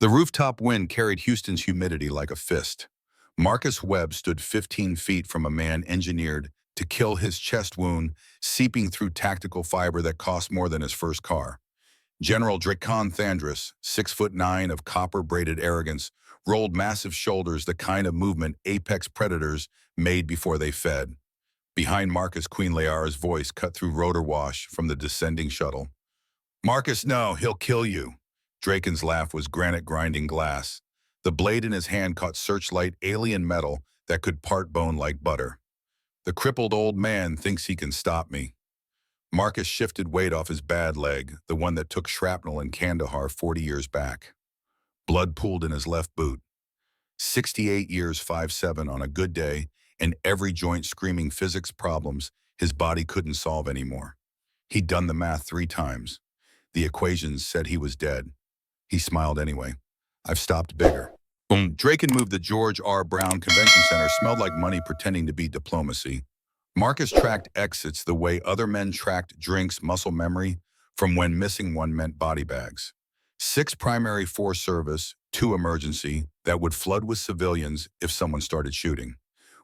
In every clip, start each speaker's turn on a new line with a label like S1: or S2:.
S1: The rooftop wind carried Houston's humidity like a fist. Marcus Webb stood 15 feet from a man engineered to kill his chest wound, seeping through tactical fiber that cost more than his first car. General Dracon Thandris, 6'9" of copper-braided arrogance, rolled massive shoulders, the kind of movement apex predators made before they fed. Behind Marcus, Queen Liara's voice cut through rotor wash from the descending shuttle. "Marcus, no, he'll kill you." Draken's laugh was granite-grinding glass. The blade in his hand caught searchlight alien metal that could part bone like butter. "The crippled old man thinks he can stop me." Marcus shifted weight off his bad leg, the one that took shrapnel in Kandahar 40 years back. Blood pooled in his left boot. 68 years 5'7" on a good day, and every joint screaming physics problems his body couldn't solve anymore. He'd done the math 3 times. The equations said he was dead. He smiled anyway. "I've stopped bigger." Boom. Draken moved. The George R. Brown Convention Center smelled like money pretending to be diplomacy. Marcus tracked exits the way other men tracked drinks, muscle memory, from when missing one meant body bags. 6 primary, 4 service, 2 emergency, that would flood with civilians if someone started shooting,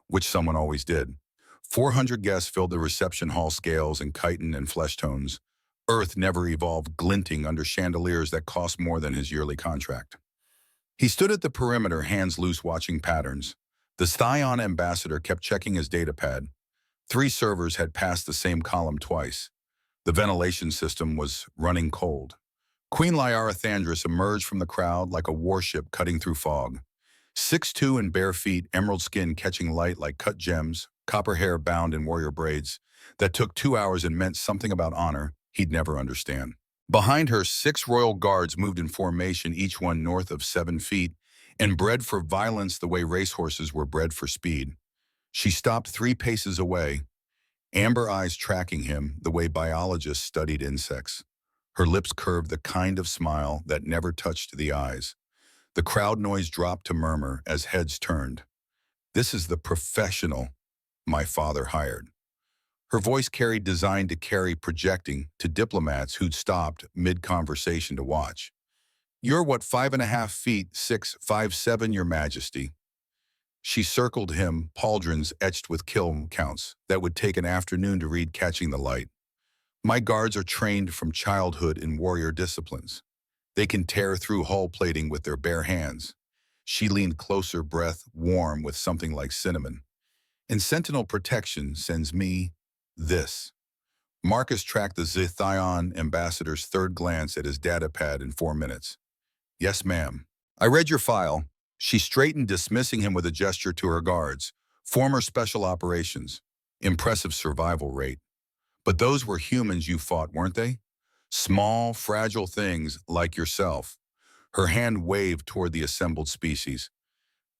S1: which someone always did. 400 guests filled the reception hall, scales and chitin and flesh tones. Earth never evolved, glinting under chandeliers that cost more than his yearly contract. He stood at the perimeter, hands loose, watching patterns. The Scion ambassador kept checking his datapad. 3 servers had passed the same column twice. The ventilation system was running cold. Queen Liara Thandris emerged from the crowd like a warship cutting through fog. 6'2" and bare feet, emerald skin catching light like cut gems, copper hair bound in warrior braids that took 2 hours and meant something about honor he'd never understand. Behind her, 6 royal guards moved in formation, each one north of 7 feet, and bred for violence the way racehorses were bred for speed. She stopped 3 paces away, amber eyes tracking him the way biologists studied insects. Her lips curved, the kind of smile that never touched the eyes. The crowd noise dropped to murmur as heads turned. "This is the professional my father hired." Her voice carried, designed to carry, projecting to diplomats who'd stopped mid-conversation to watch. "You're what, 5.5 feet, 6'5'7", Your Majesty." She circled him, pauldrons etched with kill counts that would take an afternoon to read, catching the light. "My guards are trained from childhood in warrior disciplines. They can tear through hull plating with their bare hands." She leaned closer, breath warm with something like cinnamon. "And Sentinel Protection sends me this." Marcus tracked the Zithion ambassador's third glance at his datapad in 4 minutes. "Yes, ma'am. I read your file." She straightened, dismissing him with a gesture to her guards. "Former special operations. Impressive survival rate. But those were humans you fought, weren't they? Small, fragile things like yourself." Her hand waved toward the assembled species.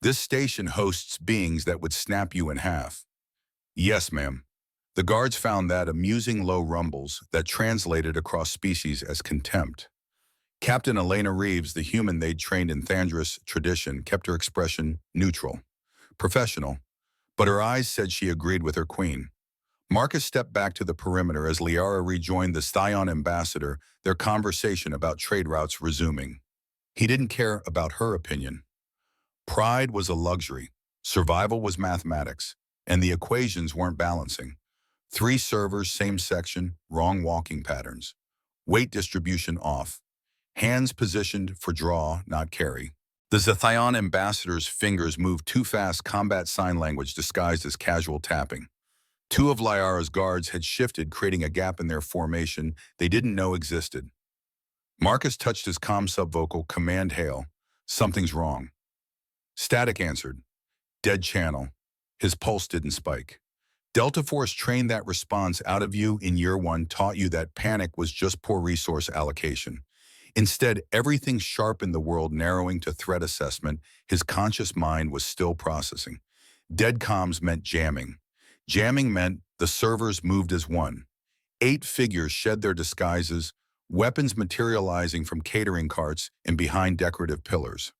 S1: "This station hosts beings that would snap you in half." "Yes, ma'am." The guards found that amusing, low rumbles that translated across species as contempt. Captain Elena Reeves, the human they'd trained in Thandris tradition, kept her expression neutral, professional, but her eyes said she agreed with her queen. Marcus stepped back to the perimeter as Liara rejoined the Scion ambassador, their conversation about trade routes resuming. He didn't care about her opinion. Pride was a luxury, survival was mathematics, and the equations weren't balancing. 3 servers, same section, wrong walking patterns. Weight distribution off. Hands positioned for draw, not carry. The Zithion ambassador's fingers moved too fast, combat sign language disguised as casual tapping. 2 of Liara's guards had shifted, creating a gap in their formation they didn't know existed. Marcus touched his comm subvocal, "Command hail. Something's wrong." Static answered. "Dead channel." His pulse didn't spike. Delta Force trained that response out of you in year 1, taught you that panic was just poor resource allocation. Instead, everything sharp in the world narrowing to threat assessment, his conscious mind was still processing. Dead comms meant jamming. Jamming meant the servers moved as one. 8 figures shed their disguises, weapons materializing from catering carts and behind decorative pillars.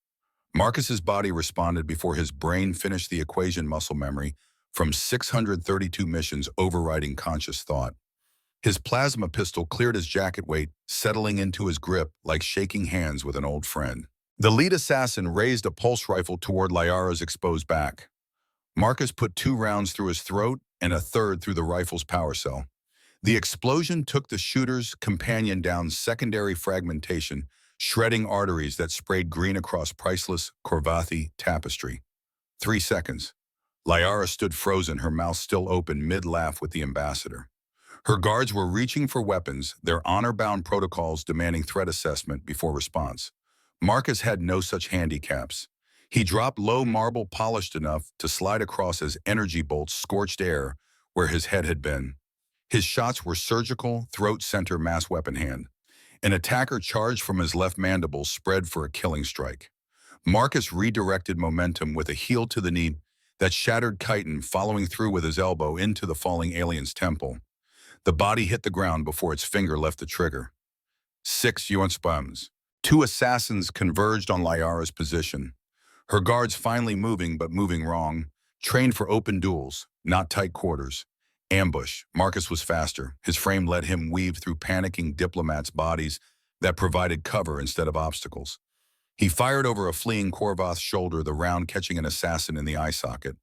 S1: Marcus's body responded before his brain finished the equation, muscle memory from 632 missions overriding conscious thought. His plasma pistol cleared his jacket weight, settling into his grip like shaking hands with an old friend. The lead assassin raised a pulse rifle toward Liara's exposed back. Marcus put 2 rounds through his throat and a third through the rifle's power cell. The explosion took the shooter's companion down secondary fragmentation, shredding arteries that sprayed green across priceless Corvathi tapestry. 3 seconds. Liara stood frozen, her mouth still open, mid-laugh with the ambassador. Her guards were reaching for weapons, their honor-bound protocols demanding threat assessment before response. Marcus had no such handicaps. He dropped low marble polished enough to slide across as energy bolts scorched air where his head had been. His shots were surgical, throat-center mass weapon hand. An attacker charged from his left mandible, spread for a killing strike. Marcus redirected momentum with a heel to the knee that shattered chitin, following through with his elbow into the falling alien's temple. The body hit the ground before its finger left the trigger. 6 spams. 2 assassins converged on Liara's position. Her guards finally moving, but moving wrong. Trained for open duels, not tight quarters. Ambush. Marcus was faster. His frame let him weave through panicking diplomats' bodies that provided cover instead of obstacles. He fired over a fleeing Korvath's shoulder, the round catching an assassin in the eye socket.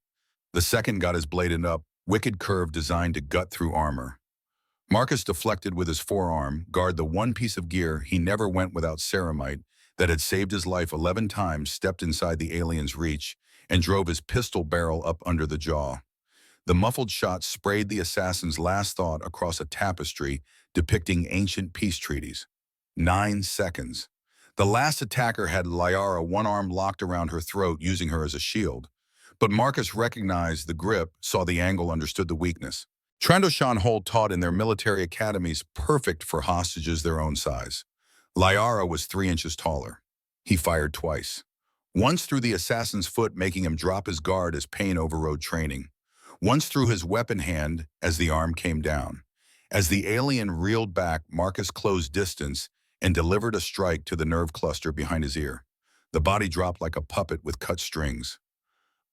S1: The second got his bladed up, wicked curve designed to gut through armor. Marcus deflected with his forearm, guard the one piece of gear he never went without ceramite that had saved his life 11 times, stepped inside the alien's reach, and drove his pistol barrel up under the jaw. The muffled shot sprayed the assassin's last thought across a tapestry depicting ancient peace treaties. 9 seconds. The last attacker had Liara, one arm locked around her throat, using her as a shield. But Marcus recognized the grip, saw the angle, understood the weakness. Trandoshan hold taught in their military academies, perfect for hostages their own size. Liara was 3 inches taller. He fired twice. Once through the assassin's foot, making him drop his guard as pain overrode training. Once through his weapon hand as the arm came down. As the alien reeled back, Marcus closed distance and delivered a strike to the nerve cluster behind his ear. The body dropped like a puppet with cut strings.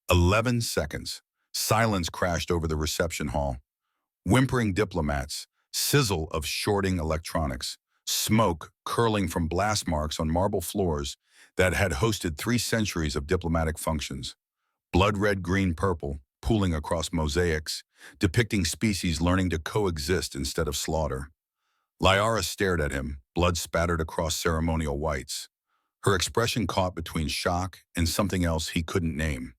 S1: 11 seconds. Silence crashed over the reception hall. Whimpering diplomats, sizzle of shorting electronics, smoke curling from blast marks on marble floors that had hosted 3 centuries of diplomatic functions. Blood red, green, purple, pooling across mosaics, depicting species learning to coexist instead of slaughter. Liara stared at him, blood spattered across ceremonial whites. Her expression caught between shock and something else he couldn't name.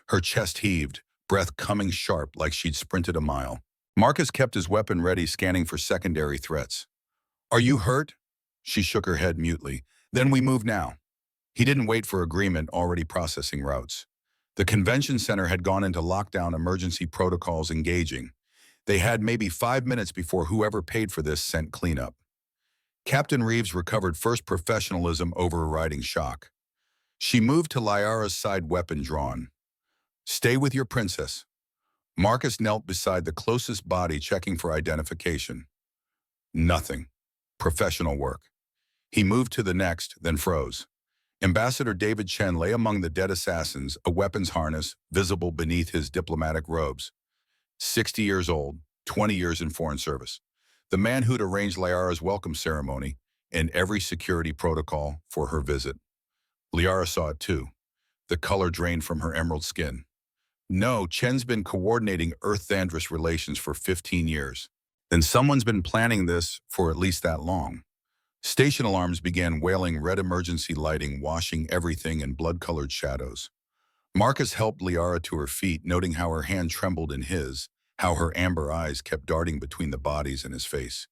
S1: Her chest heaved, breath coming sharp like she'd sprinted a mile. Marcus kept his weapon ready, scanning for secondary threats. "Are you hurt?" She shook her head mutely. "Then we move now." He didn't wait for agreement, already processing routes. The convention center had gone into lockdown, emergency protocols engaging. They had maybe 5 minutes before whoever paid for this sent cleanup. Captain Reeves recovered first, professionalism overriding shock. She moved to Liara's side, weapon drawn. "Stay with your princess." Marcus knelt beside the closest body, checking for identification. Nothing. Professional work. He moved to the next, then froze. Ambassador David Chen lay among the dead assassins, a weapons harness visible beneath his diplomatic robes. 60 years old, 20 years in foreign service. The man who'd arranged Liara's welcome ceremony and every security protocol for her visit. Liara saw it too. The color drained from her emerald skin. No, Chen's been coordinating Earth-Thandris relations for 15 years. Then someone's been planning this for at least that long. Station alarms began wailing, red emergency lighting washing everything in blood-colored shadows. Marcus helped Liara to her feet, noting how her hand trembled in his, how her amber eyes kept darting between the bodies and his face.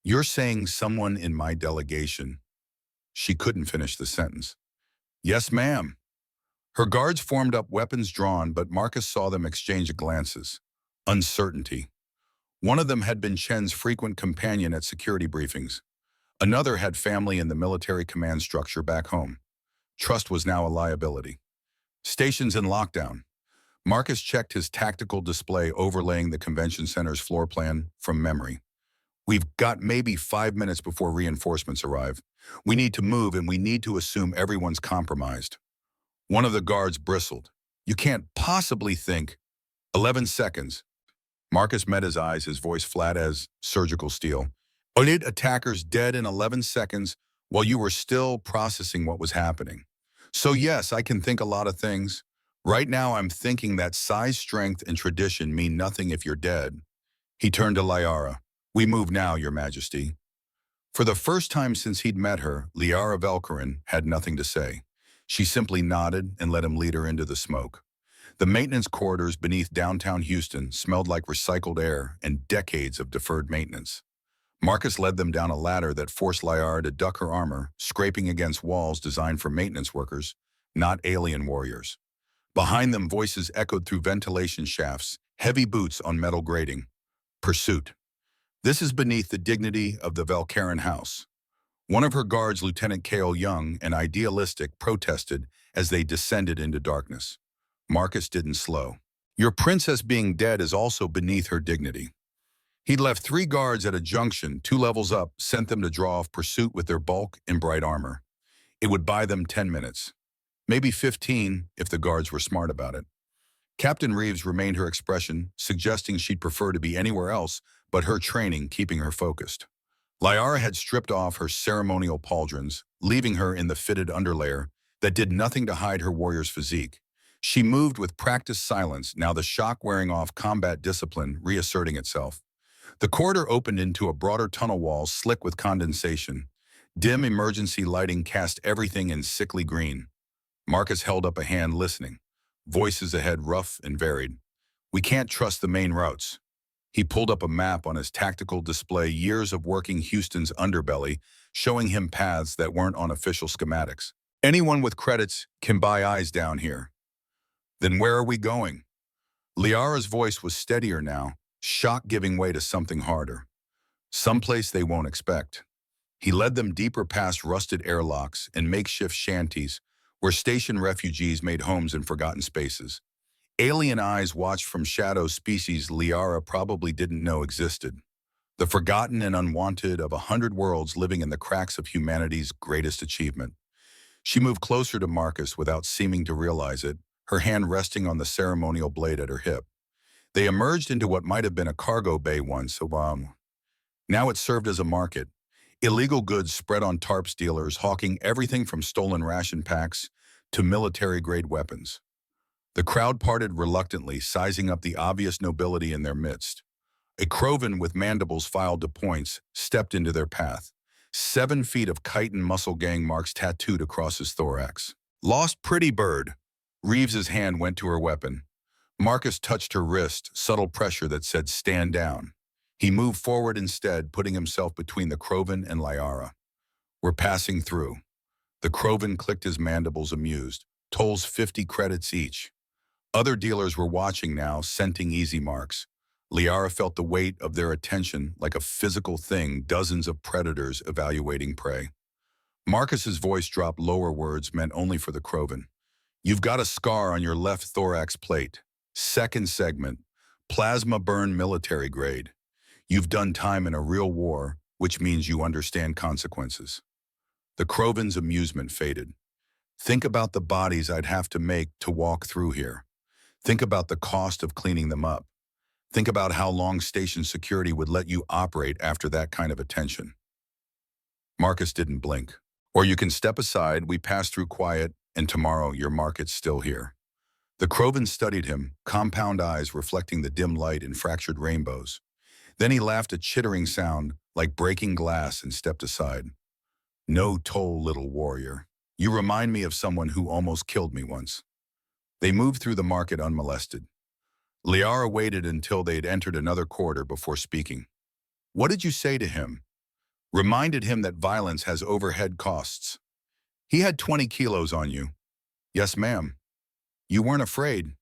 S1: "You're saying someone in my delegation?" She couldn't finish the sentence. "Yes, ma'am." Her guards formed up, weapons drawn, but Marcus saw them exchange glances. Uncertainty. One of them had been Chen's frequent companion at security briefings. Another had family in the military command structure back home. Trust was now a liability. Stations in lockdown. Marcus checked his tactical display overlaying the convention center's floor plan from memory. "We've got maybe 5 minutes before reinforcements arrive. We need to move, and we need to assume everyone's compromised." One of the guards bristled. "You can't possibly think." 11 seconds. Marcus met his eyes, his voice flat as surgical steel. "Elite attackers dead in 11 seconds while you were still processing what was happening. So yes, I can think a lot of things. Right now, I'm thinking that size, strength, and tradition mean nothing if you're dead. He turned to Liara. We move now, Your Majesty. For the first time since he'd met her, Liara Velkarin had nothing to say. She simply nodded and let him lead her into the smoke. The maintenance corridors beneath downtown Houston smelled like recycled air and decades of deferred maintenance. Marcus led them down a ladder that forced Liara to duck her armor, scraping against walls designed for maintenance workers, not alien warriors. Behind them, voices echoed through ventilation shafts, heavy boots on metal grating. Pursuit. This is beneath the dignity of the Velkarin house. One of her guards, Lieutenant Kale Young, and Idealistic, protested as they descended into darkness. Marcus didn't slow. Your princess being dead is also beneath her dignity. He'd left 3 guards at a junction 2 levels up, sent them to draw off pursuit with their bulk and bright armor. It would buy them 10 minutes. Maybe 15 if the guards were smart about it. Captain Reeves remained her expression, suggesting she'd prefer to be anywhere else, but her training keeping her focused. Liara had stripped off her ceremonial pauldrons, leaving her in the fitted underlayer that did nothing to hide her warrior's physique. She moved with practiced silence, now the shock wearing off combat discipline reasserting itself. The corridor opened into a broader tunnel wall slick with condensation. Dim emergency lighting cast everything in sickly green. Marcus held up a hand listening. Voices ahead rough and varied. We can't trust the main routes. He pulled up a map on his tactical display, years of working Houston's underbelly, showing him paths that weren't on official schematics. Anyone with credits can buy eyes down here. Then where are we going? Liara's voice was steadier now, shock giving way to something harder. Someplace they won't expect. He led them deeper past rusted airlocks and makeshift shanties, where station refugees made homes in forgotten spaces. Alien eyes watched from shadow species Liara probably didn't know existed. The forgotten and unwanted of 100 worlds living in the cracks of humanity's greatest achievement. She moved closer to Marcus without seeming to realize it, her hand resting on the ceremonial blade at her hip. They emerged into what might have been a cargo bay once, now it served as a market. Illegal goods spread on tarps dealers hawking everything from stolen ration packs to military-grade weapons. The crowd parted reluctantly, sizing up the obvious nobility in their midst. A Krovan with mandibles filed to points stepped into their path. 7 feet of chitin muscle gang marks tattooed across his thorax. Lost pretty bird. Reeves's hand went to her weapon. Marcus touched her wrist, subtle pressure that said stand down. He moved forward instead, putting himself between the Krovan and Liara. We're passing through. The Krovan clicked his mandibles amused. Tolls 50 credits each. Other dealers were watching now, scenting easy marks. Liara felt the weight of their attention like a physical thing, dozens of predators evaluating prey. Marcus's voice dropped lower, words meant only for the Krovan. You've got a scar on your left thorax plate. Second segment. Plasma burn military grade. You've done time in a real war, which means you understand consequences. The Krovan's amusement faded. Think about the bodies I'd have to make to walk through here. Think about the cost of cleaning them up. Think about how long station security would let you operate after that kind of attention. Marcus didn't blink. Or you can step aside, we pass through quiet, and tomorrow your market's still here. The Krovan studied him, compound eyes reflecting the dim light in fractured rainbows. Then he laughed a chittering sound, like breaking glass, and stepped aside. No toll, little warrior. You remind me of someone who almost killed me once. They moved through the market unmolested. Liara waited until they had entered another corridor before speaking. What did you say to him? Reminded him that violence has overhead costs. He had 20 kilos on you. Yes, ma'am. You weren't afraid.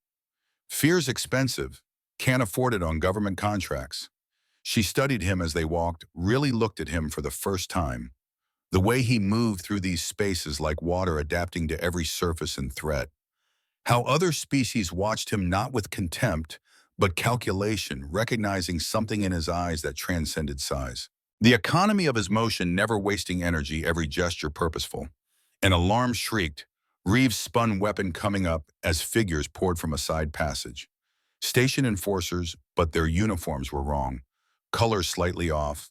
S1: Fear's expensive. Can't afford it on government contracts. She studied him as they walked, really looked at him for the first time. The way he moved through these spaces like water, adapting to every surface and threat. How other species watched him not with contempt, but calculation, recognizing something in his eyes that transcended size. The economy of his motion, never wasting energy, every gesture purposeful. An alarm shrieked. Reeves spun weapon coming up as figures poured from a side passage. Station enforcers, but their uniforms were wrong. Colors slightly off.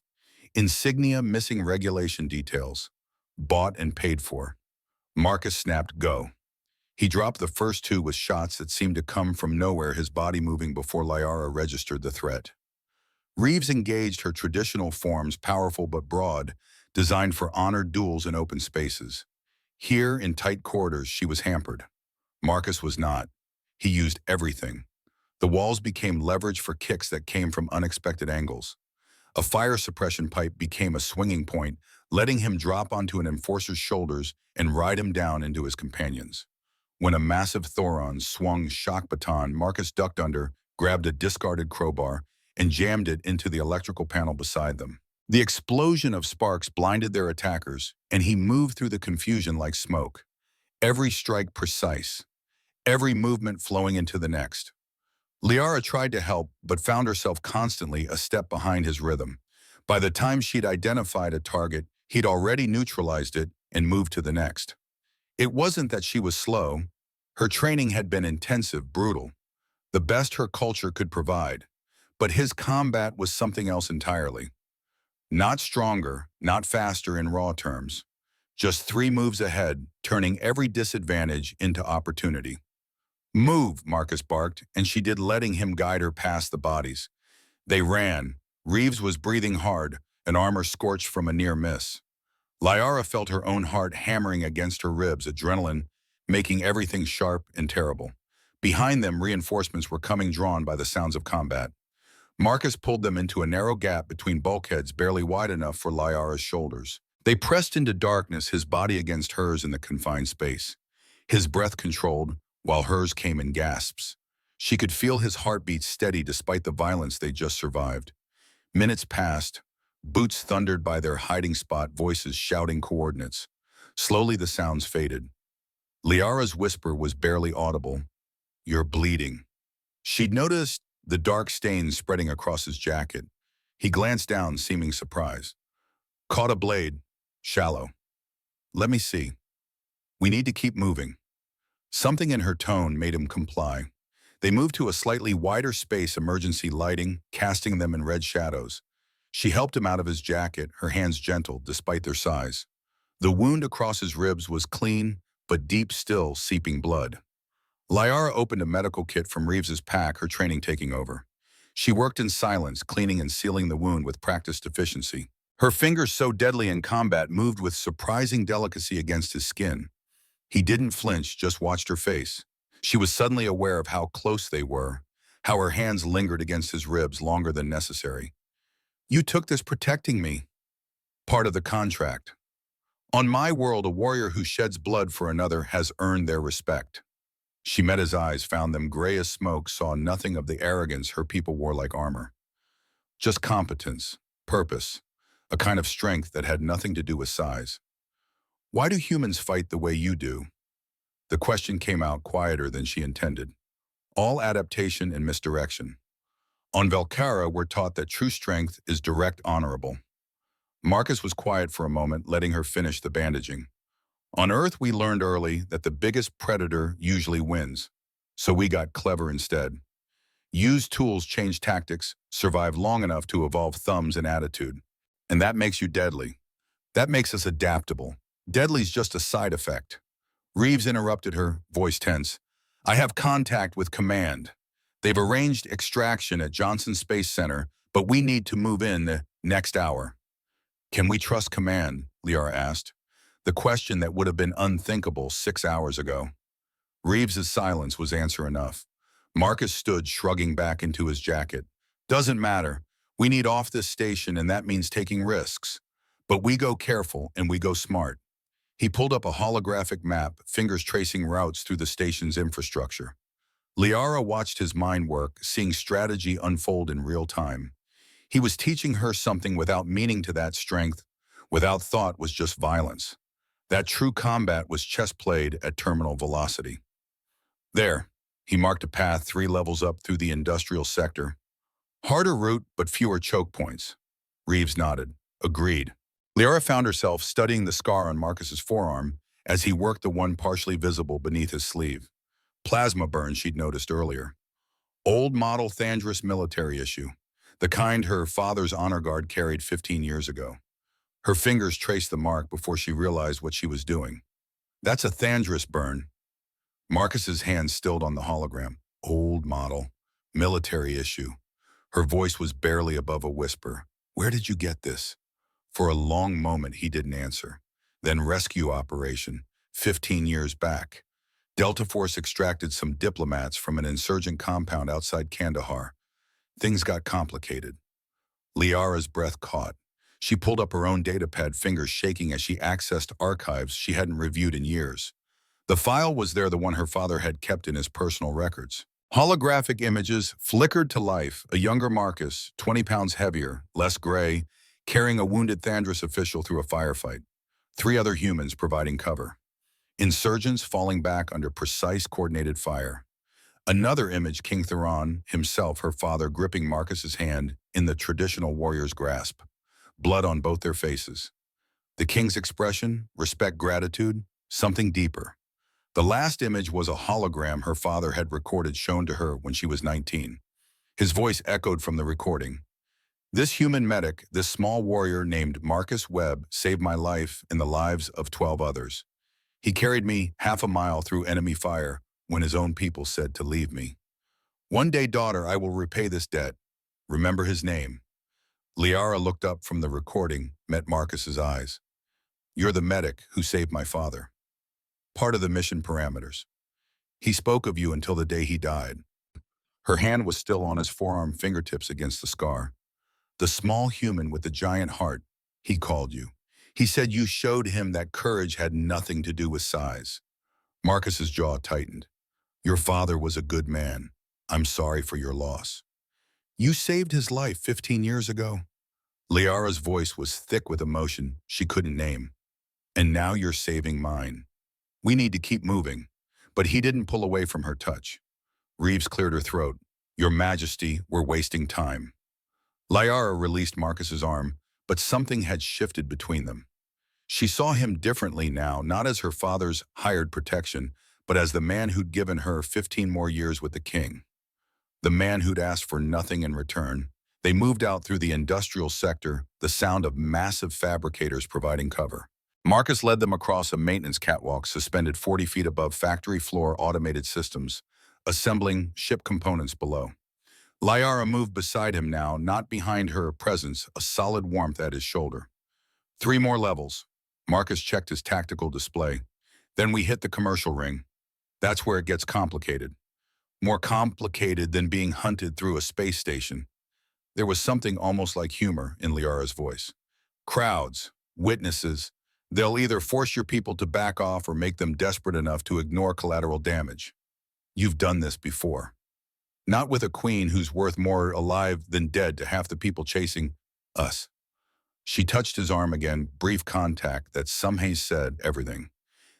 S1: Insignia missing regulation details. Bought and paid for. Marcus snapped go. He dropped the first two with shots that seemed to come from nowhere, his body moving before Liara registered the threat. Reeves engaged her traditional forms, powerful but broad, designed for honored duels in open spaces. Here, in tight corridors, she was hampered. Marcus was not. He used everything. The walls became leverage for kicks that came from unexpected angles. A fire suppression pipe became a swinging point, letting him drop onto an enforcer's shoulders and ride him down into his companions. When a massive Thoron swung shock baton, Marcus ducked under, grabbed a discarded crowbar, and jammed it into the electrical panel beside them. The explosion of sparks blinded their attackers, and he moved through the confusion like smoke. Every strike precise, every movement flowing into the next. Liara tried to help, but found herself constantly a step behind his rhythm. By the time she'd identified a target, he'd already neutralized it and moved to the next. It wasn't that she was slow. Her training had been intensive, brutal, the best her culture could provide. But his combat was something else entirely. Not stronger, not faster in raw terms. Just 3 moves ahead, turning every disadvantage into opportunity. "Move," Marcus barked, and she did, letting him guide her past the bodies. They ran. Reeves was breathing hard, an armor scorched from a near miss. Liara felt her own heart hammering against her ribs, adrenaline making everything sharp and terrible. Behind them, reinforcements were coming, drawn by the sounds of combat. Marcus pulled them into a narrow gap between bulkheads barely wide enough for Liara's shoulders. They pressed into darkness, his body against hers in the confined space. His breath controlled, while hers came in gasps. She could feel his heartbeat steady despite the violence they just survived. Minutes passed, boots thundered by their hiding spot, voices shouting coordinates. Slowly the sounds faded. Liara's whisper was barely audible. "You're bleeding." She'd noticed the dark stains spreading across his jacket. He glanced down, seeming surprised. "Caught a blade. Shallow." "Let me see." "We need to keep moving." Something in her tone made him comply. They moved to a slightly wider space, emergency lighting, casting them in red shadows. She helped him out of his jacket, her hands gentle despite their size. The wound across his ribs was clean, but deep still, seeping blood. Liara opened a medical kit from Reeves's pack, her training taking over. She worked in silence, cleaning and sealing the wound with practiced efficiency. Her fingers, so deadly in combat, moved with surprising delicacy against his skin. He didn't flinch, just watched her face. She was suddenly aware of how close they were, how her hands lingered against his ribs longer than necessary. "You took this protecting me." "Part of the contract. On my world, a warrior who sheds blood for another has earned their respect." She met his eyes, found them gray as smoke, saw nothing of the arrogance her people wore like armor. Just competence, purpose, a kind of strength that had nothing to do with size. "Why do humans fight the way you do?" The question came out quieter than she intended. "All adaptation and misdirection. On Velcara, we're taught that true strength is direct, honorable." Marcus was quiet for a moment, letting her finish the bandaging. "On Earth, we learned early that the biggest predator usually wins. So we got clever instead. Used tools, changed tactics, survived long enough to evolve thumbs and attitude. And that makes you deadly. That makes us adaptable. Deadly's just a side effect." Reeves interrupted her, voice tense. "I have contact with command. They've arranged extraction at Johnson Space Center, but we need to move in the next hour." "Can we trust command?" Liara asked. The question that would have been unthinkable 6 hours ago. Reeves's silence was answer enough. Marcus stood, shrugging back into his jacket. "Doesn't matter. We need off this station, and that means taking risks. But we go careful, and we go smart." He pulled up a holographic map, fingers tracing routes through the station's infrastructure. Liara watched his mind work, seeing strategy unfold in real time. He was teaching her something without meaning to that strength, without thought, was just violence. That true combat was chess played at terminal velocity. "There." He marked a path 3 levels up through the industrial sector. "Harder route, but fewer choke points." Reeves nodded. "Agreed." Liara found herself studying the scar on Marcus's forearm as he worked the one partially visible beneath his sleeve. Plasma burn she'd noticed earlier. Old model Thandris military issue, the kind her father's honor guard carried 15 years ago. Her fingers traced the mark before she realized what she was doing. That's a Thandris burn. Marcus's hand stilled on the hologram. Old model. Military issue. Her voice was barely above a whisper. Where did you get this? For a long moment, he didn't answer. Then rescue operation, 15 years back. Delta Force extracted some diplomats from an insurgent compound outside Kandahar. Things got complicated. Liara's breath caught. She pulled up her own datapad, fingers shaking as she accessed archives she hadn't reviewed in years. The file was there, the one her father had kept in his personal records. Holographic images flickered to life. A younger Marcus, 20 pounds heavier, less gray, carrying a wounded Thandris official through a firefight. 3 other humans providing cover. Insurgents falling back under precise coordinated fire. Another image, King Theron himself, her father, gripping Marcus's hand in the traditional warrior's grasp. Blood on both their faces. The king's expression, respect, gratitude, something deeper. The last image was a hologram her father had recorded, shown to her when she was 19. His voice echoed from the recording. This human medic, this small warrior named Marcus Webb, saved my life and the lives of 12 others. He carried me half a mile through enemy fire when his own people said to leave me. One day, daughter, I will repay this debt. Remember his name. Liara looked up from the recording, met Marcus's eyes. You're the medic who saved my father. Part of the mission parameters. He spoke of you until the day he died. Her hand was still on his forearm, fingertips against the scar. The small human with the giant heart, he called you. He said you showed him that courage had nothing to do with size. Marcus's jaw tightened. Your father was a good man. I'm sorry for your loss. You saved his life 15 years ago. Liara's voice was thick with emotion she couldn't name. And now you're saving mine. We need to keep moving. But he didn't pull away from her touch. Reeves cleared her throat. Your Majesty, we're wasting time. Liara released Marcus's arm, but something had shifted between them. She saw him differently now, not as her father's hired protection, but as the man who'd given her 15 more years with the king. The man who'd asked for nothing in return. They moved out through the industrial sector, the sound of massive fabricators providing cover. Marcus led them across a maintenance catwalk suspended 40 feet above factory floor automated systems, assembling ship components below. Liara moved beside him now, not behind her presence, a solid warmth at his shoulder. 3 more levels. Marcus checked his tactical display. Then we hit the commercial ring. That's where it gets complicated. More complicated than being hunted through a space station. There was something almost like humor in Liara's voice. Crowds, witnesses, they'll either force your people to back off or make them desperate enough to ignore collateral damage. You've done this before. Not with a queen who's worth more alive than dead to half the people chasing us. She touched his arm again, brief contact that somehow said everything.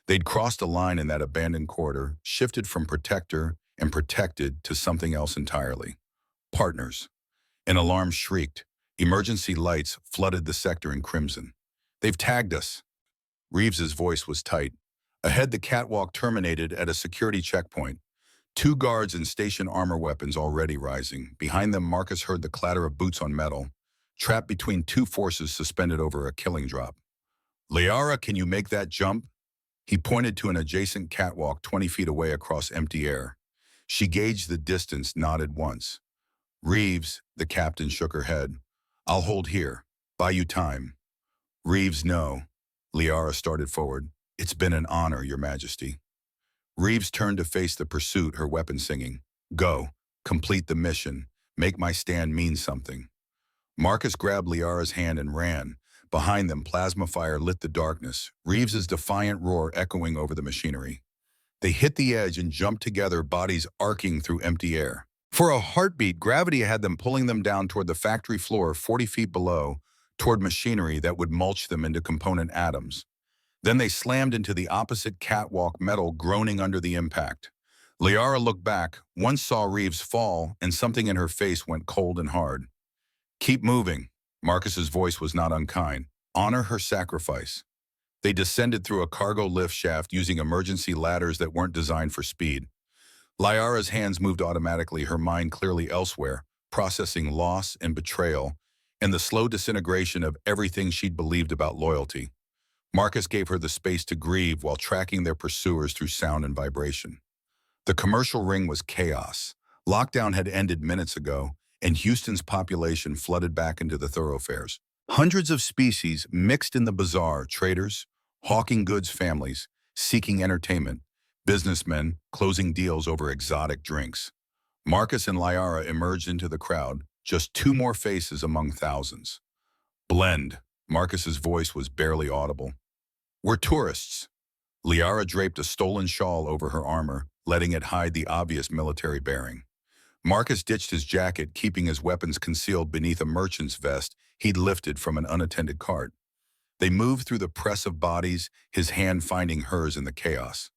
S1: They'd crossed a line in that abandoned corridor, shifted from protector and protected to something else entirely. Partners. An alarm shrieked. Emergency lights flooded the sector in crimson. They've tagged us. Reeves's voice was tight. Ahead, the catwalk terminated at a security checkpoint. 2 guards in station armor, weapons already rising. Behind them, Marcus heard the clatter of boots on metal, trapped between 2 forces suspended over a killing drop. Liara, can you make that jump? He pointed to an adjacent catwalk 20 feet away across empty air. She gauged the distance, nodded once. Reeves, the captain, shook her head. I'll hold here. Buy you time. Reeves, no. Liara started forward. It's been an honor, Your Majesty. Reeves turned to face the pursuit, her weapon singing. Go. Complete the mission. Make my stand mean something. Marcus grabbed Liara's hand and ran. Behind them, plasma fire lit the darkness, Reeves's defiant roar echoing over the machinery. They hit the edge and jumped together, bodies arcing through empty air. For a heartbeat, gravity had them pulling them down toward the factory floor 40 feet below, toward machinery that would mulch them into component atoms. Then they slammed into the opposite catwalk, metal groaning under the impact. Liara looked back, once saw Reeves fall, and something in her face went cold and hard. Keep moving. Marcus's voice was not unkind. Honor her sacrifice. They descended through a cargo lift shaft using emergency ladders that weren't designed for speed. Liara's hands moved automatically, her mind clearly elsewhere, processing loss and betrayal, and the slow disintegration of everything she'd believed about loyalty. Marcus gave her the space to grieve while tracking their pursuers through sound and vibration. The commercial ring was chaos. Lockdown had ended minutes ago, and Houston's population flooded back into the thoroughfares. Hundreds of species mixed in the bazaar, traders, hawking goods families, seeking entertainment, businessmen closing deals over exotic drinks. Marcus and Liara emerged into the crowd, just two more faces among thousands. Blend. Marcus's voice was barely audible. We're tourists. Liara draped a stolen shawl over her armor, letting it hide the obvious military bearing. Marcus ditched his jacket, keeping his weapons concealed beneath a merchant's vest he'd lifted from an unattended cart. They moved through the press of bodies, his hand finding hers in the chaos.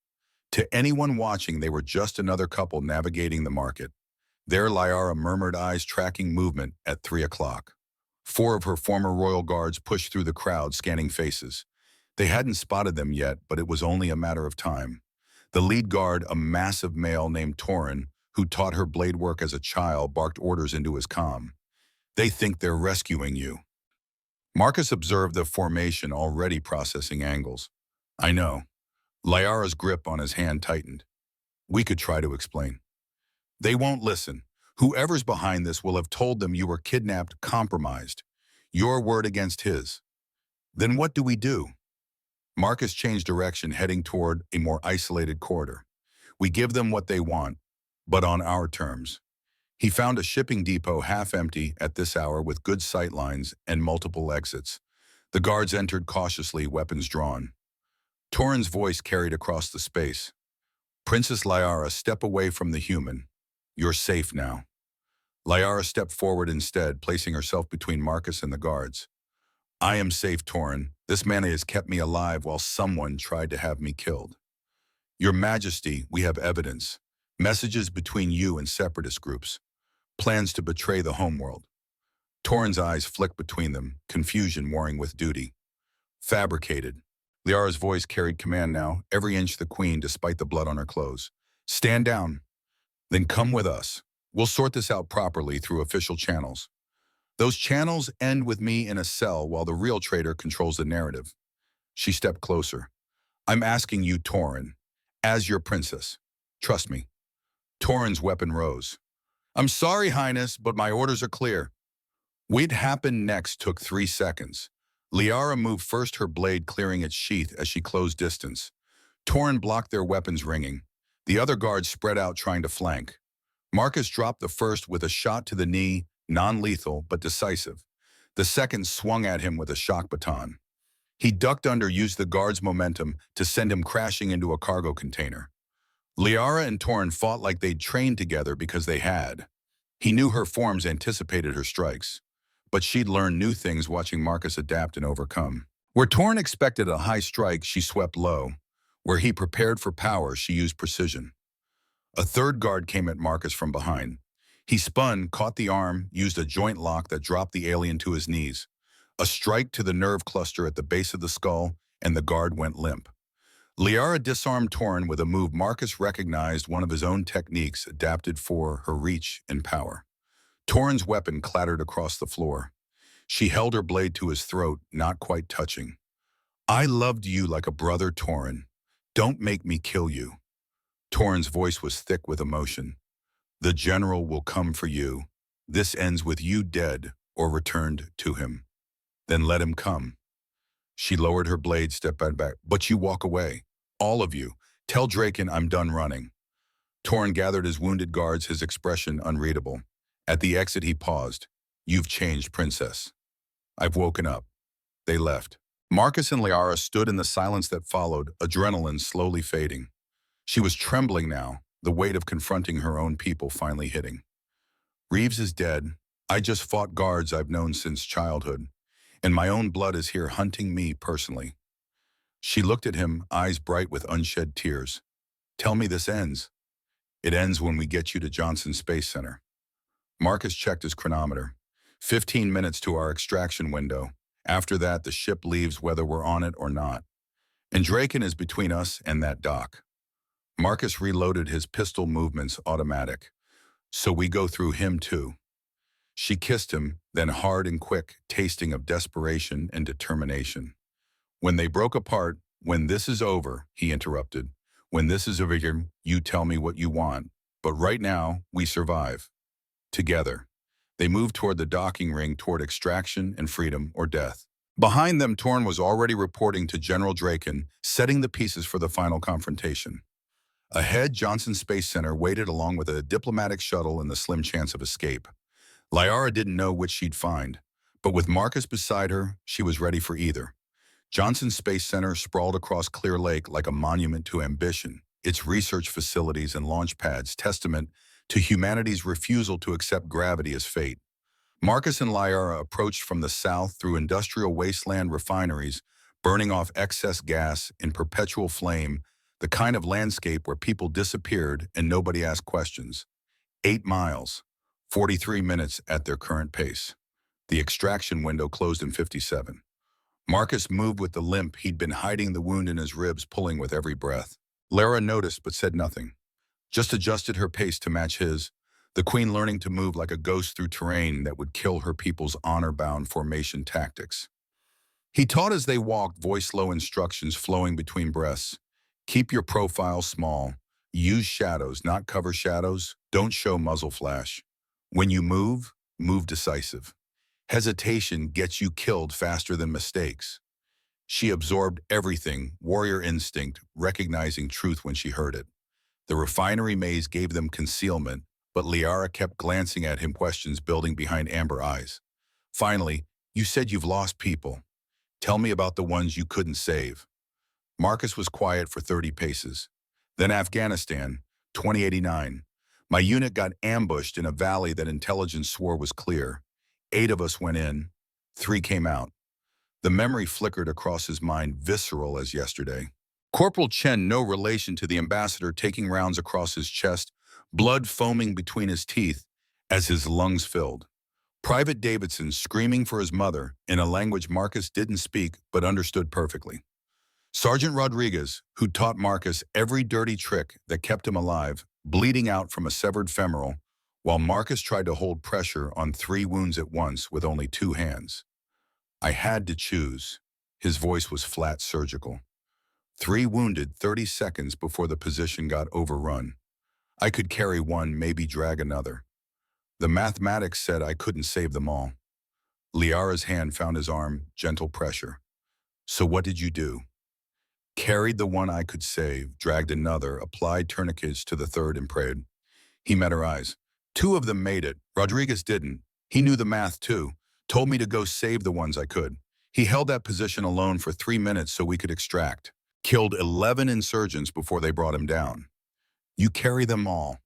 S1: To anyone watching, they were just another couple navigating the market. There, Liara murmured, eyes tracking movement at 3 o'clock. Four of her former royal guards pushed through the crowd, scanning faces. They hadn't spotted them yet, but it was only a matter of time. The lead guard, a massive male named Torin, who taught her blade work as a child, barked orders into his comm. They think they're rescuing you. Marcus observed the formation, already processing angles. I know. Liara's grip on his hand tightened. We could try to explain. They won't listen. Whoever's behind this will have told them you were kidnapped, compromised. Your word against his. Then what do we do? Marcus changed direction, heading toward a more isolated corridor. We give them what they want, but on our terms. He found a shipping depot half empty at this hour with good sight lines and multiple exits. The guards entered cautiously, weapons drawn. Torin's voice carried across the space. Princess Liara, step away from the human. You're safe now. Liara stepped forward instead, placing herself between Marcus and the guards. I am safe, Torin. This man has kept me alive while someone tried to have me killed. Your Majesty, we have evidence. Messages between you and separatist groups. Plans to betray the homeworld. Torin's eyes flicked between them, confusion warring with duty. Fabricated. Liara's voice carried command now, every inch the queen despite the blood on her clothes. Stand down. Then come with us. We'll sort this out properly through official channels. Those channels end with me in a cell while the real traitor controls the narrative. She stepped closer. I'm asking you, Torin, as your princess. Trust me. Torin's weapon rose. I'm sorry, Highness, but my orders are clear. What happened next took 3 seconds. Liara moved first, her blade clearing its sheath as she closed distance. Torin blocked their weapons ringing. The other guards spread out, trying to flank. Marcus dropped the first with a shot to the knee, non-lethal but decisive. The second swung at him with a shock baton. He ducked under, used the guard's momentum to send him crashing into a cargo container. Liara and Torin fought like they'd trained together because they had. He knew her forms anticipated her strikes, but she'd learned new things watching Marcus adapt and overcome. Where Torin expected a high strike, she swept low. Where he prepared for power, she used precision. A third guard came at Marcus from behind. He spun, caught the arm, used a joint lock that dropped the alien to his knees. A strike to the nerve cluster at the base of the skull, and the guard went limp. Liara disarmed Torin with a move Marcus recognized, one of his own techniques adapted for her reach and power. Torin's weapon clattered across the floor. She held her blade to his throat, not quite touching. I loved you like a brother, Torin. Don't make me kill you. Torin's voice was thick with emotion. The general will come for you. This ends with you dead or returned to him. Then let him come. She lowered her blade, stepped back. But you walk away. All of you. Tell Draken I'm done running. Torin gathered his wounded guards, his expression unreadable. At the exit, he paused. You've changed, princess. I've woken up. They left. Marcus and Liara stood in the silence that followed, adrenaline slowly fading. She was trembling now, the weight of confronting her own people finally hitting. Reeves is dead. I just fought guards I've known since childhood, and my own blood is here hunting me personally. She looked at him, eyes bright with unshed tears. Tell me this ends. It ends when we get you to Johnson Space Center. Marcus checked his chronometer. 15 minutes to our extraction window. After that, the ship leaves whether we're on it or not. And Draken is between us and that dock. Marcus reloaded, his pistol movements automatic. So we go through him too. She kissed him, then hard and quick, tasting of desperation and determination. When they broke apart, when this is over, he interrupted. When this is over, you tell me what you want. But right now, we survive. Together. They moved toward the docking ring toward extraction and freedom or death. Behind them, Torn was already reporting to General Draken, setting the pieces for the final confrontation. Ahead, Johnson Space Center waited along with a diplomatic shuttle and the slim chance of escape. Liara didn't know which she'd find, but with Marcus beside her, she was ready for either. Johnson Space Center sprawled across Clear Lake like a monument to ambition, its research facilities and launch pads testament to humanity's refusal to accept gravity as fate. Marcus and Liara approached from the south through industrial wasteland refineries, burning off excess gas in perpetual flame, the kind of landscape where people disappeared and nobody asked questions. 8 miles, 43 minutes at their current pace. The extraction window closed in 57. Marcus moved with the limp he'd been hiding the wound in his ribs, pulling with every breath. Lara noticed but said nothing, just adjusted her pace to match his, the Queen learning to move like a ghost through terrain that would kill her people's honor-bound formation tactics. He taught as they walked, voice-low instructions flowing between breaths. Keep your profile small. Use shadows, not cover shadows. Don't show muzzle flash. When you move, move decisive. Hesitation gets you killed faster than mistakes. She absorbed everything, warrior instinct, recognizing truth when she heard it. The refinery maze gave them concealment, but Liara kept glancing at him, questions building behind amber eyes. Finally, you said you've lost people. Tell me about the ones you couldn't save. Marcus was quiet for 30 paces. Then Afghanistan, 2089. My unit got ambushed in a valley that intelligence swore was clear. 8 of us went in, 3 came out. The memory flickered across his mind, visceral as yesterday. Corporal Chen, no relation to the ambassador, taking rounds across his chest, blood foaming between his teeth as his lungs filled. Private Davidson screaming for his mother in a language Marcus didn't speak but understood perfectly. Sergeant Rodriguez, who taught Marcus every dirty trick that kept him alive, bleeding out from a severed femoral, while Marcus tried to hold pressure on 3 wounds at once with only 2 hands. I had to choose. His voice was flat, surgical. 3 wounded 30 seconds before the position got overrun. I could carry 1, maybe drag another. The mathematics said I couldn't save them all. Liara's hand found his arm, gentle pressure. So what did you do? Carried the 1 I could save, dragged another, applied tourniquets to the 3rd and prayed. He met her eyes. 2 of them made it. Rodriguez didn't. He knew the math too. Told me to go save the ones I could. He held that position alone for 3 minutes so we could extract. Killed 11 insurgents before they brought him down. You carry them all.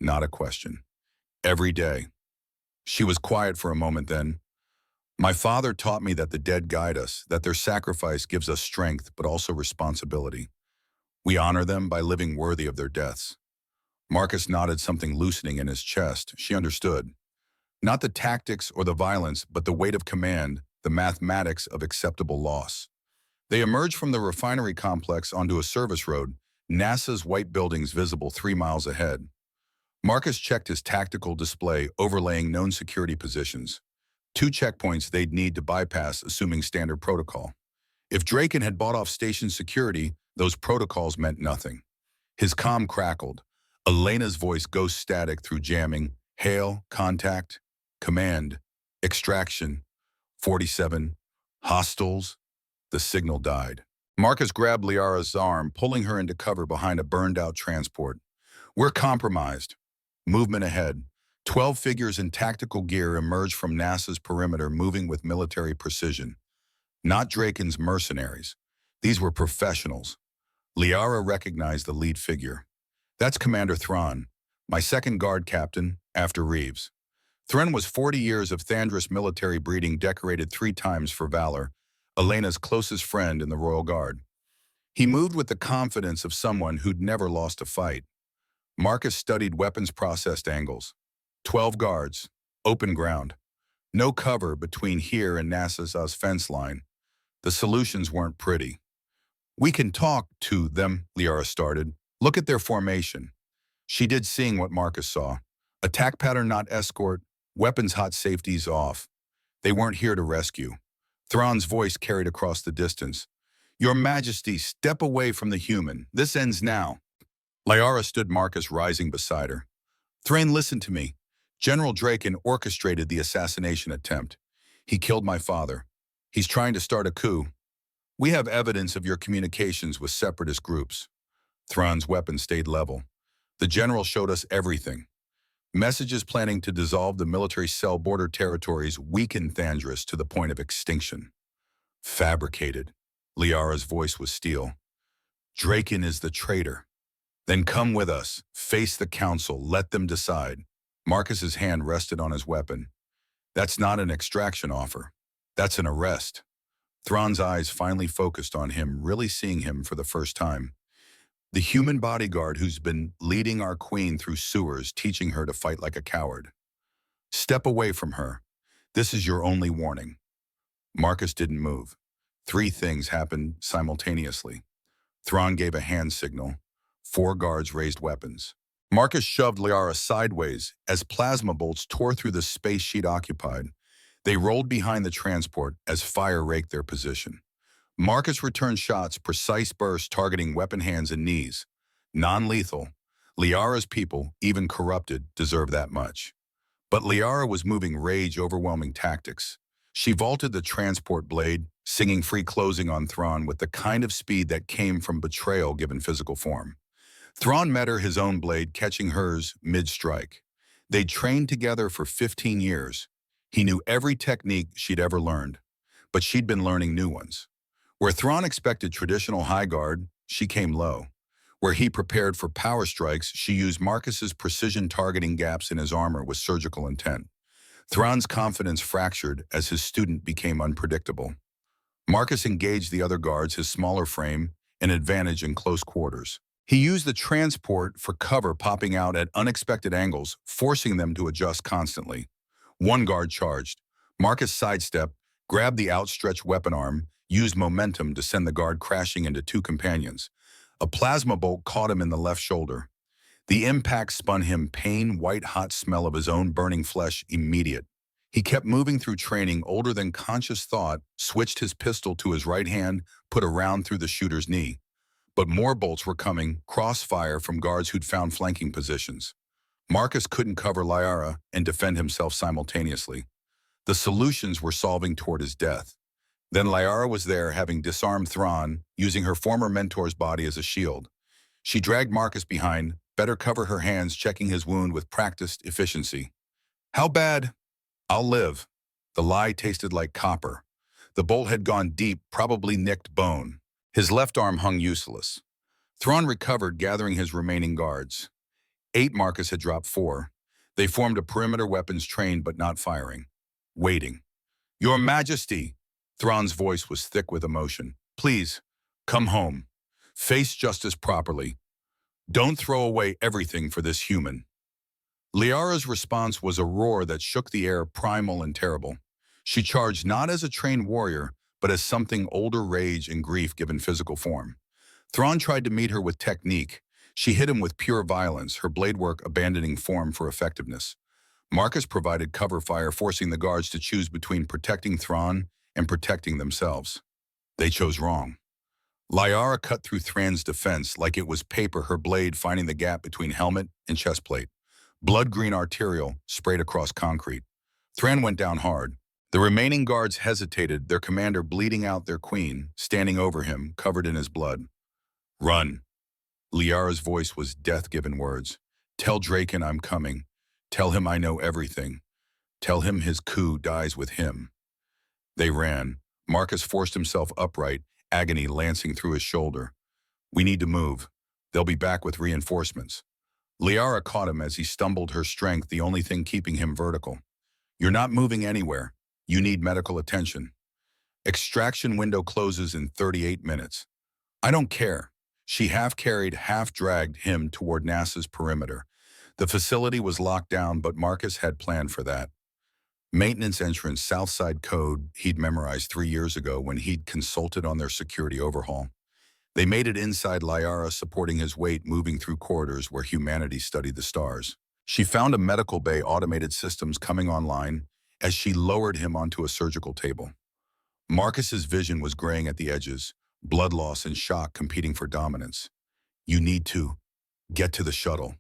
S1: Not a question. Every day. She was quiet for a moment then. My father taught me that the dead guide us, that their sacrifice gives us strength but also responsibility. We honor them by living worthy of their deaths. Marcus nodded, something loosening in his chest. She understood. Not the tactics or the violence, but the weight of command, the mathematics of acceptable loss. They emerged from the refinery complex onto a service road, NASA's white buildings visible 3 miles ahead. Marcus checked his tactical display, overlaying known security positions. 2 checkpoints they'd need to bypass, assuming standard protocol. If Draken had bought off station security, those protocols meant nothing. His comm crackled. Elena's voice ghost static through jamming. Hail, contact, command, extraction, 47, hostiles. The signal died. Marcus grabbed Liara's arm, pulling her into cover behind a burned-out transport. We're compromised. Movement ahead. 12 figures in tactical gear emerged from NASA's perimeter, moving with military precision. Not Draken's mercenaries. These were professionals. Liara recognized the lead figure. That's Commander Thrawn, my second guard captain, after Reeves. Thrawn was 40 years of Thandris military breeding, decorated 3 times for valor, Elena's closest friend in the Royal Guard. He moved with the confidence of someone who'd never lost a fight. Marcus studied weapons processed angles. 12 guards, open ground. No cover between here and NASA's fence line. The solutions weren't pretty. We can talk to them, Liara started. Look at their formation. She did, seeing what Marcus saw. Attack pattern not escort, weapons hot, safeties off. They weren't here to rescue. Thrawn's voice carried across the distance. Your Majesty, step away from the human. This ends now. Liara stood Marcus rising beside her. Thrain, listen to me. General Draken orchestrated the assassination attempt. He killed my father. He's trying to start a coup. We have evidence of your communications with separatist groups. Thrawn's weapon stayed level. The general showed us everything. Messages planning to dissolve the military cell border territories weakened Thandris to the point of extinction. Fabricated. Liara's voice was steel. Draken is the traitor. Then come with us. Face the council. Let them decide. Marcus's hand rested on his weapon. That's not an extraction offer. That's an arrest. Thrawn's eyes finally focused on him, really seeing him for the first time. The human bodyguard who's been leading our queen through sewers, teaching her to fight like a coward. Step away from her. This is your only warning. Marcus didn't move. 3 things happened simultaneously. Thrawn gave a hand signal. 4 guards raised weapons. Marcus shoved Liara sideways as plasma bolts tore through the space she'd occupied. They rolled behind the transport as fire raked their position. Marcus returned shots, precise bursts targeting weapon hands and knees. Non-lethal. Liara's people, even corrupted, deserve that much. But Liara was moving rage-overwhelming tactics. She vaulted the transport blade, singing free closing on Thrawn with the kind of speed that came from betrayal given physical form. Thrawn met her his own blade, catching hers mid-strike. They'd trained together for 15 years. He knew every technique she'd ever learned, but she'd been learning new ones. Where Thrawn expected traditional high guard, she came low. Where he prepared for power strikes, she used Marcus's precision targeting gaps in his armor with surgical intent. Thrawn's confidence fractured as his student became unpredictable. Marcus engaged the other guards, his smaller frame, an advantage in close quarters. He used the transport for cover, popping out at unexpected angles, forcing them to adjust constantly. One guard charged. Marcus sidestepped, grabbed the outstretched weapon arm, used momentum to send the guard crashing into 2 companions. A plasma bolt caught him in the left shoulder. The impact spun him, pain, white-hot smell of his own burning flesh immediate. He kept moving through training older than conscious thought, switched his pistol to his right hand, put a round through the shooter's knee. But more bolts were coming, crossfire from guards who'd found flanking positions. Marcus couldn't cover Liara and defend himself simultaneously. The solutions were solving toward his death. Then Liara was there, having disarmed Thrawn, using her former mentor's body as a shield. She dragged Marcus behind, better cover her hands, checking his wound with practiced efficiency. How bad? I'll live. The lie tasted like copper. The bolt had gone deep, probably nicked bone. His left arm hung useless. Thrawn recovered, gathering his remaining guards. 8 Marcus had dropped 4. They formed a perimeter, weapons trained but not firing. Waiting. Your Majesty! Thrawn's voice was thick with emotion. Please, come home. Face justice properly. Don't throw away everything for this human. Liara's response was a roar that shook the air, primal and terrible. She charged not as a trained warrior, but as something older, rage and grief given physical form. Thrawn tried to meet her with technique. She hit him with pure violence, her blade work abandoning form for effectiveness. Marcus provided cover fire, forcing the guards to choose between protecting Thrawn and protecting themselves. They chose wrong. Liara cut through Thrawn's defense like it was paper, her blade finding the gap between helmet and chest plate. Blood-green arterial sprayed across concrete. Thrawn went down hard. The remaining guards hesitated, their commander bleeding out, their queen, standing over him, covered in his blood. Run. Liara's voice was death-given words. Tell Draken I'm coming. Tell him I know everything. Tell him his coup dies with him. They ran. Marcus forced himself upright, agony lancing through his shoulder. We need to move. They'll be back with reinforcements. Liara caught him as he stumbled, her strength the only thing keeping him vertical. You're not moving anywhere. You need medical attention. Extraction window closes in 38 minutes. I don't care. She half-carried, half-dragged him toward NASA's perimeter. The facility was locked down, but Marcus had planned for that. Maintenance entrance, Southside code he'd memorized 3 years ago when he'd consulted on their security overhaul. They made it inside, Liara supporting his weight, moving through corridors where humanity studied the stars. She found a medical bay, automated systems coming online as she lowered him onto a surgical table. Marcus's vision was graying at the edges. blood loss and shock competing for dominance. You need to get to the shuttle.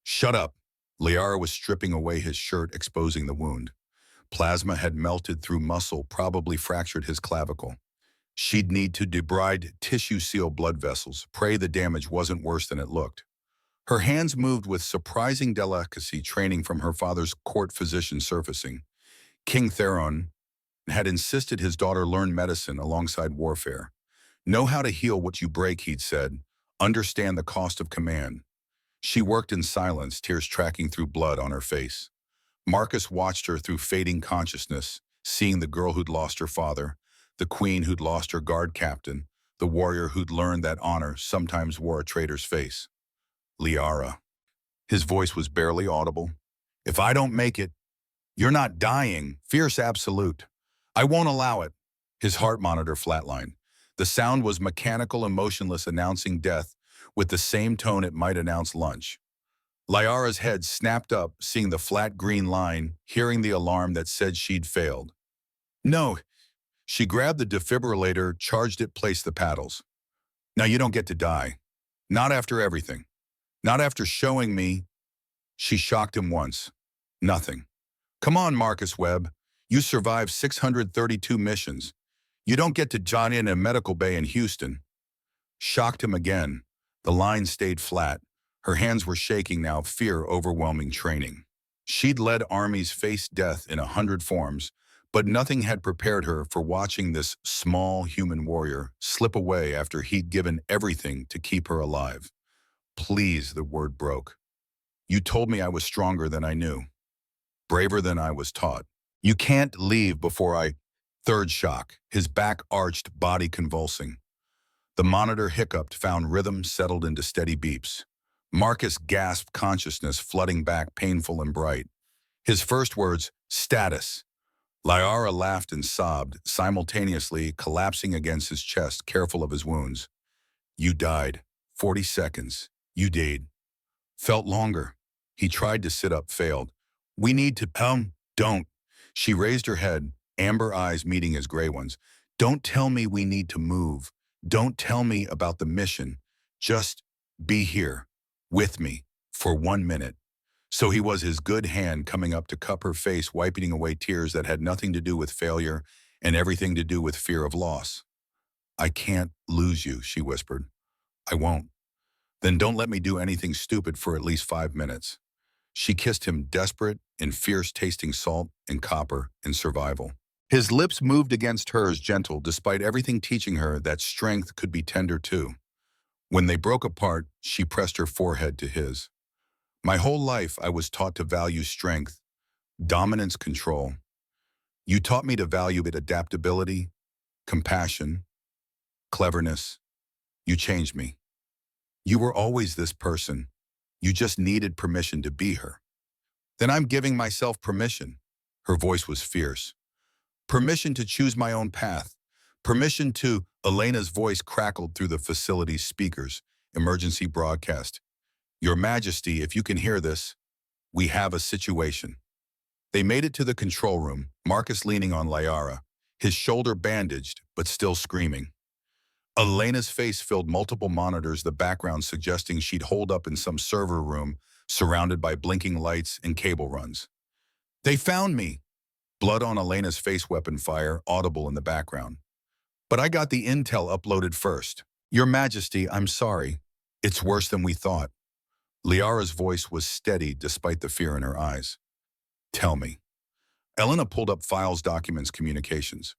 S1: Shut up. Liara was stripping away his shirt, exposing the wound. Plasma had melted through muscle, probably fractured his clavicle. She'd need to debride tissue-seal blood vessels, pray the damage wasn't worse than it looked. Her hands moved with surprising delicacy, training from her father's court physician surfacing. King Theron had insisted his daughter learn medicine alongside warfare. Know how to heal what you break, he'd said. Understand the cost of command. She worked in silence, tears tracking through blood on her face. Marcus watched her through fading consciousness, seeing the girl who'd lost her father, the queen who'd lost her guard captain, the warrior who'd learned that honor sometimes wore a traitor's face. Liara. His voice was barely audible. If I don't make it, you're not dying. Fierce absolute. I won't allow it. His heart monitor flatlined. The sound was mechanical and motionless, announcing death with the same tone it might announce lunch. Liara's head snapped up, seeing the flat green line, hearing the alarm that said she'd failed. No. She grabbed the defibrillator, charged it, placed the paddles. Now you don't get to die. Not after everything. Not after showing me. She shocked him once. Nothing. Come on, Marcus Webb. You survived 632 missions. You don't get to jot in a medical bay in Houston. Shocked him again. The line stayed flat. Her hands were shaking now, fear overwhelming training. She'd led armies face death in 100 forms, but nothing had prepared her for watching this small human warrior slip away after he'd given everything to keep her alive. Please, the word broke. You told me I was stronger than I knew, braver than I was taught. You can't leave before I... Third shock, his back arched, body convulsing. The monitor hiccuped, found rhythm, settled into steady beeps. Marcus gasped, consciousness flooding back, painful and bright. His first words, status. Liara laughed and sobbed, simultaneously collapsing against his chest, careful of his wounds. You died. 40 seconds. You did. Felt longer. He tried to sit up, failed. We need to... Don't. She raised her head, amber eyes meeting his gray ones. Don't tell me we need to move. Don't tell me about the mission. Just be here, with me, for 1 minute. So he was, his good hand coming up to cup her face, wiping away tears that had nothing to do with failure and everything to do with fear of loss. I can't lose you, she whispered. I won't. Then don't let me do anything stupid for at least 5 minutes. She kissed him, desperate, in fierce, tasting salt and copper in survival. His lips moved against hers, gentle, despite everything teaching her that strength could be tender too. When they broke apart, she pressed her forehead to his. My whole life I was taught to value strength, dominance, control. You taught me to value it, adaptability, compassion, cleverness. You changed me. You were always this person. You just needed permission to be her. Then I'm giving myself permission. Her voice was fierce. Permission to choose my own path. Permission to... Elena's voice crackled through the facility's speakers. Emergency broadcast. Your Majesty, if you can hear this, we have a situation. They made it to the control room, Marcus leaning on Liara, his shoulder bandaged, but still screaming. Elena's face filled multiple monitors, the background suggesting she'd holed up in some server room, surrounded by blinking lights and cable runs. They found me. Blood on Elena's face, weapon fire, audible in the background. But I got the intel uploaded first. Your Majesty, I'm sorry. It's worse than we thought. Liara's voice was steady despite the fear in her eyes. Tell me. Elena pulled up files, documents, communications.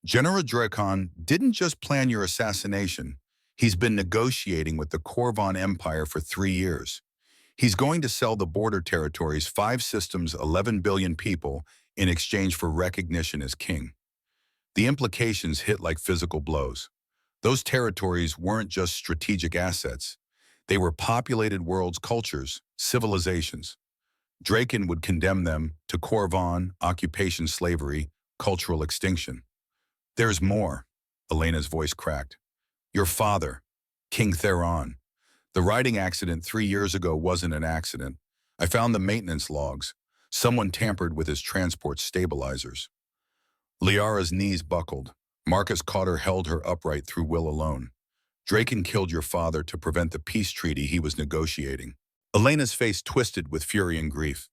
S1: General Drakon didn't just plan your assassination. He's been negotiating with the Corvan Empire for 3 years. He's going to sell the border territories, 5 systems, 11 billion people, in exchange for recognition as king. The implications hit like physical blows. Those territories weren't just strategic assets. They were populated worlds, cultures, civilizations. Draken would condemn them to Corvan, occupation, slavery, cultural extinction. There's more, Elena's voice cracked. Your father, King Theron. The riding accident 3 years ago wasn't an accident. I found the maintenance logs. Someone tampered with his transport stabilizers. Liara's knees buckled. Marcus caught her, held her upright through will alone. Draken killed your father to prevent the peace treaty he was negotiating. Elena's face twisted with fury and grief.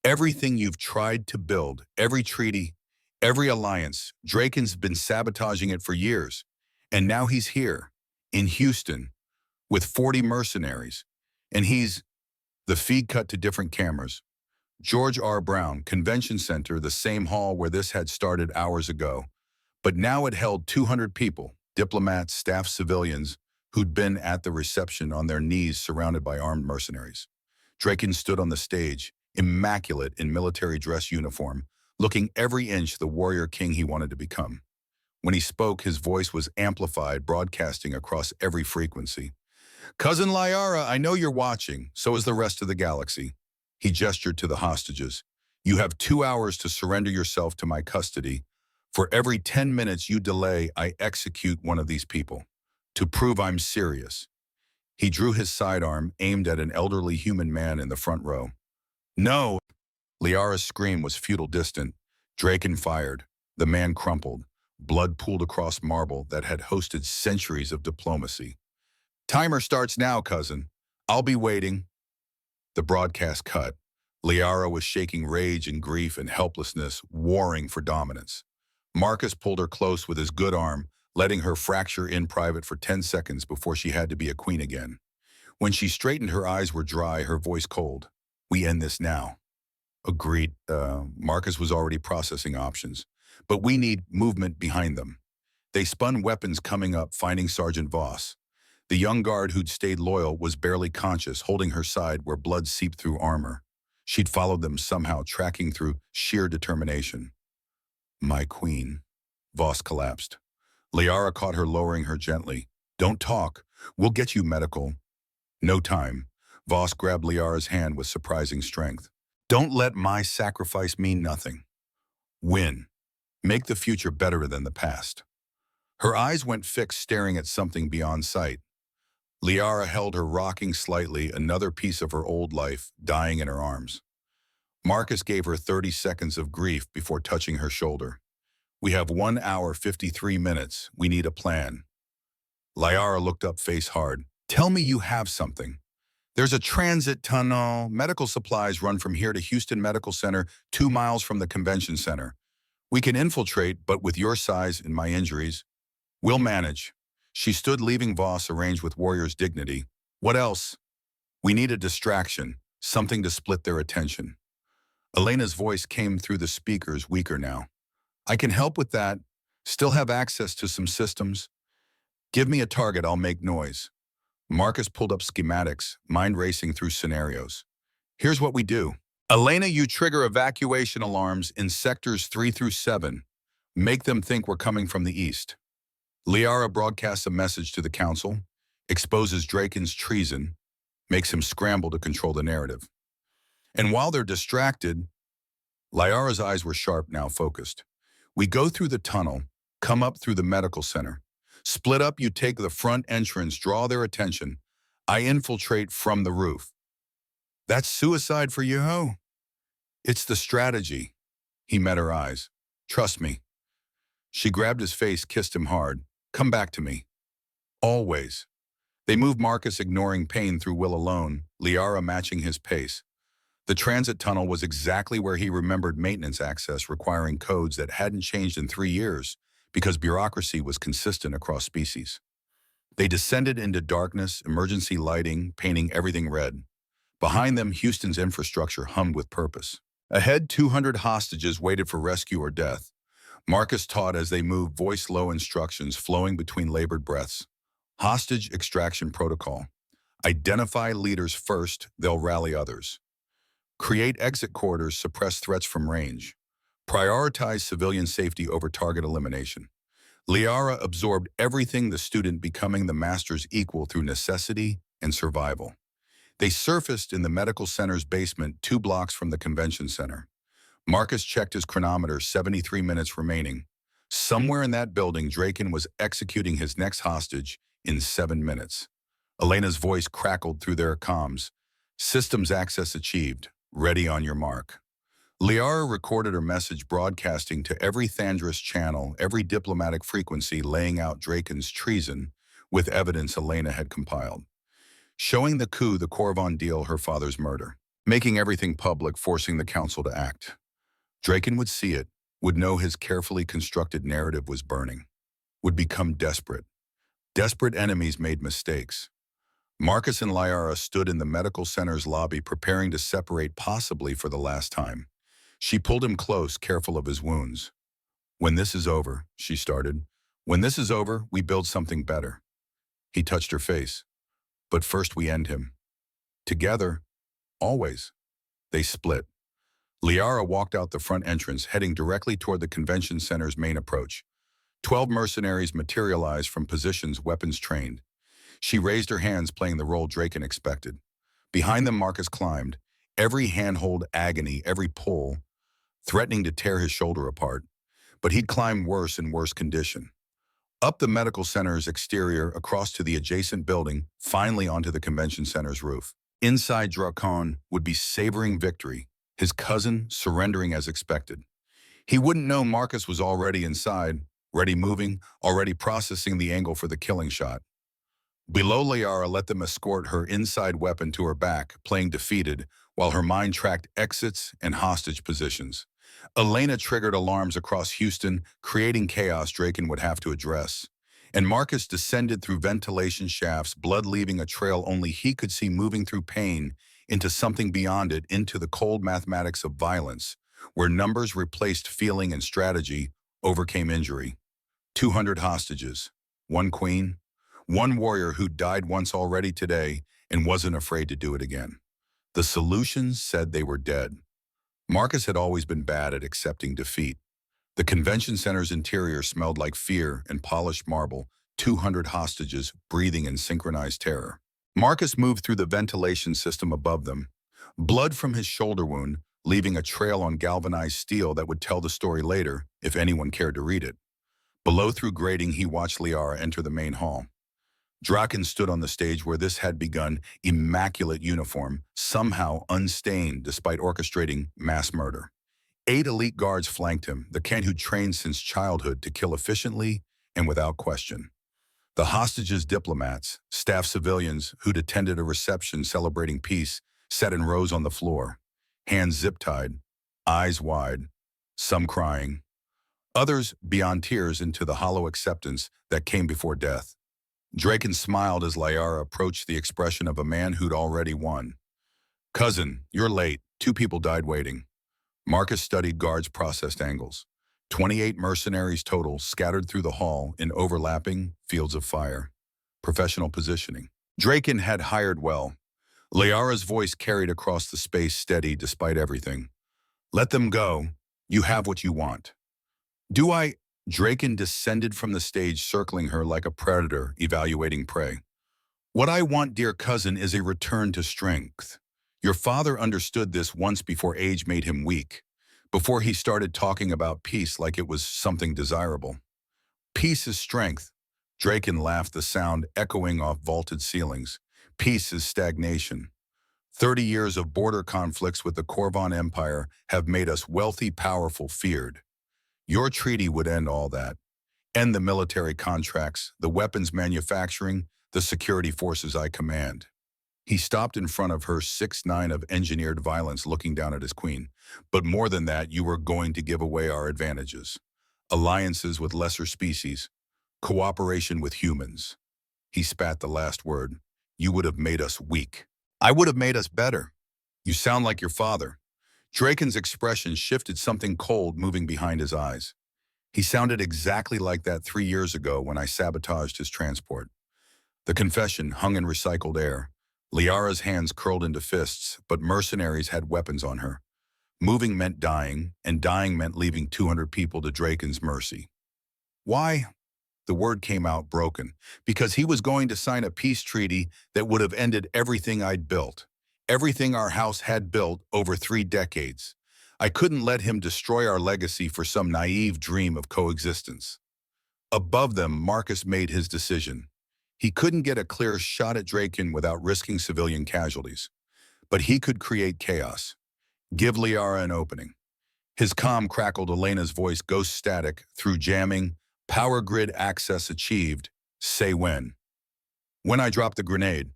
S1: Everything you've tried to build, every treaty, every alliance, Draken's been sabotaging it for years. And now he's here, in Houston, with 40 mercenaries. And the feed cut to different cameras. George R. Brown, Convention Center, the same hall where this had started hours ago. But now it held 200 people, diplomats, staff, civilians, who'd been at the reception on their knees surrounded by armed mercenaries. Draken stood on the stage, immaculate in military dress uniform, looking every inch the warrior king he wanted to become. When he spoke, his voice was amplified, broadcasting across every frequency. Cousin Lyara, I know you're watching, so is the rest of the galaxy. He gestured to the hostages. You have 2 hours to surrender yourself to my custody. For every 10 minutes you delay, I execute one of these people. To prove I'm serious. He drew his sidearm, aimed at an elderly human man in the front row. No! Liara's scream was futile, distant. Draken fired. The man crumpled. Blood pooled across marble that had hosted centuries of diplomacy. Timer starts now, cousin. I'll be waiting. The broadcast cut. Liara was shaking rage and grief and helplessness, warring for dominance. Marcus pulled her close with his good arm, letting her fracture in private for 10 seconds before she had to be a queen again. When she straightened, her eyes were dry, her voice cold. We end this now. Agreed. Marcus was already processing options. But we need movement behind them. They spun weapons coming up, finding Sergeant Voss. The young guard who'd stayed loyal was barely conscious, holding her side where blood seeped through armor. She'd followed them somehow, tracking through sheer determination. My queen. Voss collapsed. Liara caught her, lowering her gently. Don't talk. We'll get you medical. No time. Voss grabbed Liara's hand with surprising strength. Don't let my sacrifice mean nothing. Win. Make the future better than the past. Her eyes went fixed, staring at something beyond sight. Liara held her, rocking slightly, another piece of her old life dying in her arms. Marcus gave her 30 seconds of grief before touching her shoulder. We have 1 hour, 53 minutes. We need a plan. Liara looked up, face hard. Tell me you have something. There's a transit tunnel. Medical supplies run from here to Houston Medical Center, 2 miles from the convention center. We can infiltrate, but with your size and my injuries, we'll manage. She stood, leaving Voss arranged with warrior's dignity. What else? We need a distraction, something to split their attention. Elena's voice came through the speakers, weaker now. I can help with that. Still have access to some systems. Give me a target, I'll make noise. Marcus pulled up schematics, mind racing through scenarios. Here's what we do. Elena, you trigger evacuation alarms in sectors 3 through 7. Make them think we're coming from the east. Liara broadcasts a message to the council, exposes Draken's treason, makes him scramble to control the narrative. And while they're distracted, Liara's eyes were sharp, now focused. We go through the tunnel, come up through the medical center. Split up, you take the front entrance, draw their attention. I infiltrate from the roof. That's suicide for you, ho? It's the strategy. He met her eyes. Trust me. She grabbed his face, kissed him hard. Come back to me. Always. They moved Marcus, ignoring pain through will alone, Liara matching his pace. The transit tunnel was exactly where he remembered maintenance access, requiring codes that hadn't changed in 3 years because bureaucracy was consistent across species. They descended into darkness, emergency lighting, painting everything red. Behind them, Houston's infrastructure hummed with purpose. Ahead, 200 hostages waited for rescue or death. Marcus taught as they moved, voice-low instructions flowing between labored breaths. Hostage extraction protocol. Identify leaders first, they'll rally others. Create exit corridors, suppress threats from range. Prioritize civilian safety over target elimination. Liara absorbed everything, the student becoming the master's equal through necessity and survival. They surfaced in the medical center's basement, 2 blocks from the convention center. Marcus checked his chronometer, 73 minutes remaining. Somewhere in that building, Draken was executing his next hostage in 7 minutes. Elena's voice crackled through their comms. Systems access achieved. Ready on your mark. Liara recorded her message broadcasting to every Thandris channel, every diplomatic frequency, laying out Draken's treason with evidence Elena had compiled, showing the coup, the Corvon deal, her father's murder, making everything public, forcing the council to act. Draken would see it, would know his carefully constructed narrative was burning, would become desperate. Desperate enemies made mistakes. Marcus and Liara stood in the medical center's lobby preparing to separate, possibly for the last time. She pulled him close, careful of his wounds. "When this is over," she started. "When this is over, we build something better." He touched her face. "But first we end him. Together, always." They split. Liara walked out the front entrance, heading directly toward the convention center's main approach. 12 mercenaries materialized from positions weapons trained. She raised her hands, playing the role Draken expected. Behind them, Marcus climbed, every handhold agony, every pull, threatening to tear his shoulder apart. But he'd climb worse in worse condition. Up the medical center's exterior, across to the adjacent building, finally onto the convention center's roof. Inside, Drakon would be savoring victory, his cousin surrendering as expected. He wouldn't know Marcus was already inside, ready moving, already processing the angle for the killing shot. Below, Liara let them escort her inside weapon to her back, playing defeated, while her mind tracked exits and hostage positions. Elena triggered alarms across Houston, creating chaos Draken would have to address. And Marcus descended through ventilation shafts, blood leaving a trail only he could see, moving through pain, into something beyond it, into the cold mathematics of violence, where numbers replaced feeling and strategy overcame injury. 200 hostages, one queen, one warrior who died once already today and wasn't afraid to do it again. The solutions said they were dead. Marcus had always been bad at accepting defeat. The convention center's interior smelled like fear and polished marble, 200 hostages breathing in synchronized terror. Marcus moved through the ventilation system above them, blood from his shoulder wound, leaving a trail on galvanized steel that would tell the story later if anyone cared to read it. Below, through grating, he watched Liara enter the main hall. Draken stood on the stage where this had begun, immaculate uniform, somehow unstained despite orchestrating mass murder. 8 elite guards flanked him, the kind who'd trained since childhood to kill efficiently and without question. The hostages, diplomats, staff civilians who'd attended a reception celebrating peace, sat in rows on the floor, hands zip-tied, eyes wide, some crying, others beyond tears into the hollow acceptance that came before death. Draken smiled as Liara approached, the expression of a man who'd already won. "Cousin, you're late. 2 people died waiting." Marcus studied guards' processed angles. 28 mercenaries total, scattered through the hall in overlapping fields of fire. Professional positioning. Draken had hired well. Liara's voice carried across the space, steady despite everything. "Let them go. You have what you want." "Do I?" Draken descended from the stage, circling her like a predator evaluating prey. "What I want, dear cousin, is a return to strength. Your father understood this once before age made him weak, before he started talking about peace like it was something desirable. Peace is strength." Draken laughed, the sound echoing off vaulted ceilings. "Peace is stagnation. 30 years of border conflicts with the Corvon Empire have made us wealthy, powerful, feared. Your treaty would end all that. End the military contracts, the weapons manufacturing, the security forces I command." He stopped in front of her, 6'9" of engineered violence, looking down at his queen. "But more than that, you were going to give away our advantages. Alliances with lesser species. Cooperation with humans." He spat the last word. "You would have made us weak. I would have made us better. You sound like your father." Draken's expression shifted, something cold moving behind his eyes. "He sounded exactly like that 3 years ago when I sabotaged his transport." The confession hung in recycled air. Liara's hands curled into fists, but mercenaries had weapons on her. Moving meant dying, and dying meant leaving 200 people to Draken's mercy. "Why?" The word came out broken. "Because he was going to sign a peace treaty that would have ended everything I'd built. Everything our house had built over 3 decades. I couldn't let him destroy our legacy for some naive dream of coexistence." Above them, Marcus made his decision. He couldn't get a clear shot at Draken without risking civilian casualties. But he could create chaos. Give Liara an opening. His comm crackled Elena's voice ghost static through jamming. Power grid access achieved. Say when. When I drop the grenade.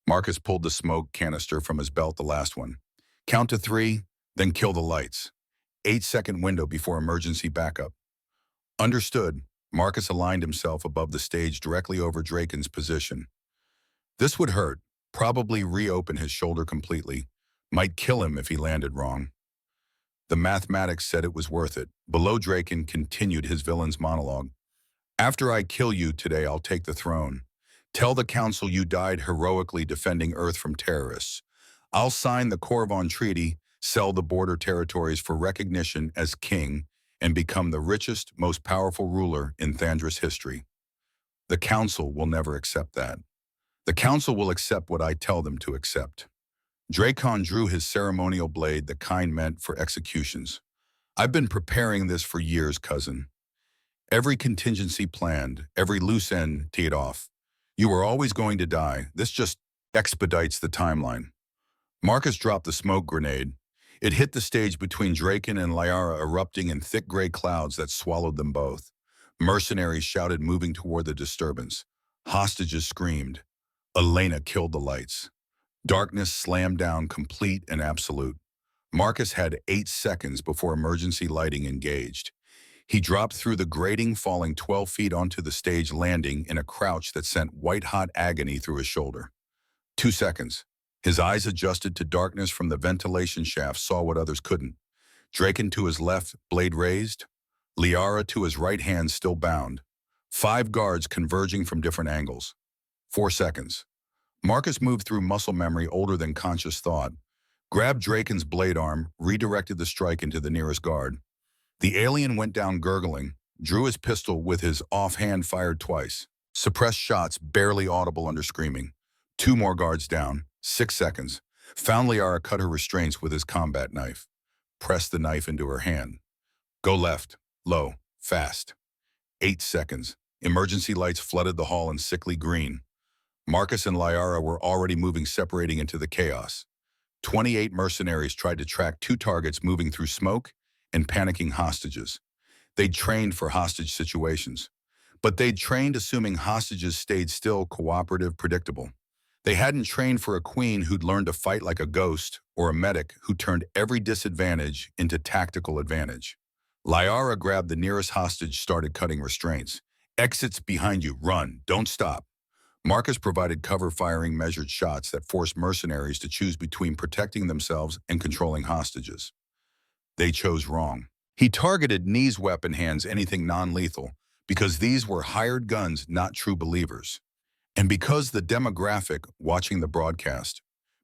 S1: Marcus pulled the smoke canister from his belt, the last one. Count to 3, then kill the lights. 8-second window before emergency backup. Understood. Marcus aligned himself above the stage directly over Draken's position. This would hurt, probably reopen his shoulder completely. Might kill him if he landed wrong. The mathematics said it was worth it. Below, Draken continued his villain's monologue. After I kill you today, I'll take the throne. Tell the council you died heroically defending Earth from terrorists. I'll sign the Corvon Treaty, sell the border territories for recognition as king, and become the richest, most powerful ruler in Thandris history. The council will never accept that. The council will accept what I tell them to accept. Drakon drew his ceremonial blade, the kind meant for executions. I've been preparing this for years, cousin. Every contingency planned, every loose end teed off. You were always going to die. This just expedites the timeline. Marcus dropped the smoke grenade. It hit the stage between Draken and Liara, erupting in thick gray clouds that swallowed them both. Mercenaries shouted, moving toward the disturbance. Hostages screamed. Elena killed the lights. Darkness slammed down, complete and absolute. Marcus had 8 seconds before emergency lighting engaged. He dropped through the grating, falling 12 feet onto the stage, landing in a crouch that sent white-hot agony through his shoulder. 2 seconds. His eyes adjusted to darkness from the ventilation shaft, saw what others couldn't. Draken to his left, blade raised. Liara to his right, hand still bound. 5 guards converging from different angles. 4 seconds. Marcus moved through muscle memory older than conscious thought, grabbed Draken's blade arm, redirected the strike into the nearest guard. The alien went down gurgling, drew his pistol with his offhand, fired twice. Suppressed shots, barely audible under screaming. 2 more guards down. 6 seconds. Found Liara, cut her restraints with his combat knife. Pressed the knife into her hand. Go left. Low. Fast. 8 seconds. Emergency lights flooded the hall in sickly green. Marcus and Liara were already moving, separating into the chaos. 28 mercenaries tried to track 2 targets moving through smoke and panicking hostages. They'd trained for hostage situations, but they'd trained assuming hostages stayed still, cooperative, predictable. They hadn't trained for a queen who'd learned to fight like a ghost, or a medic who turned every disadvantage into tactical advantage. Liara grabbed the nearest hostage, started cutting restraints. Exits behind you, run, don't stop. Marcus provided cover, firing measured shots that forced mercenaries to choose between protecting themselves and controlling hostages. They chose wrong. He targeted knees, weapon hands, anything non-lethal, because these were hired guns, not true believers. And because the demographic watching the broadcast,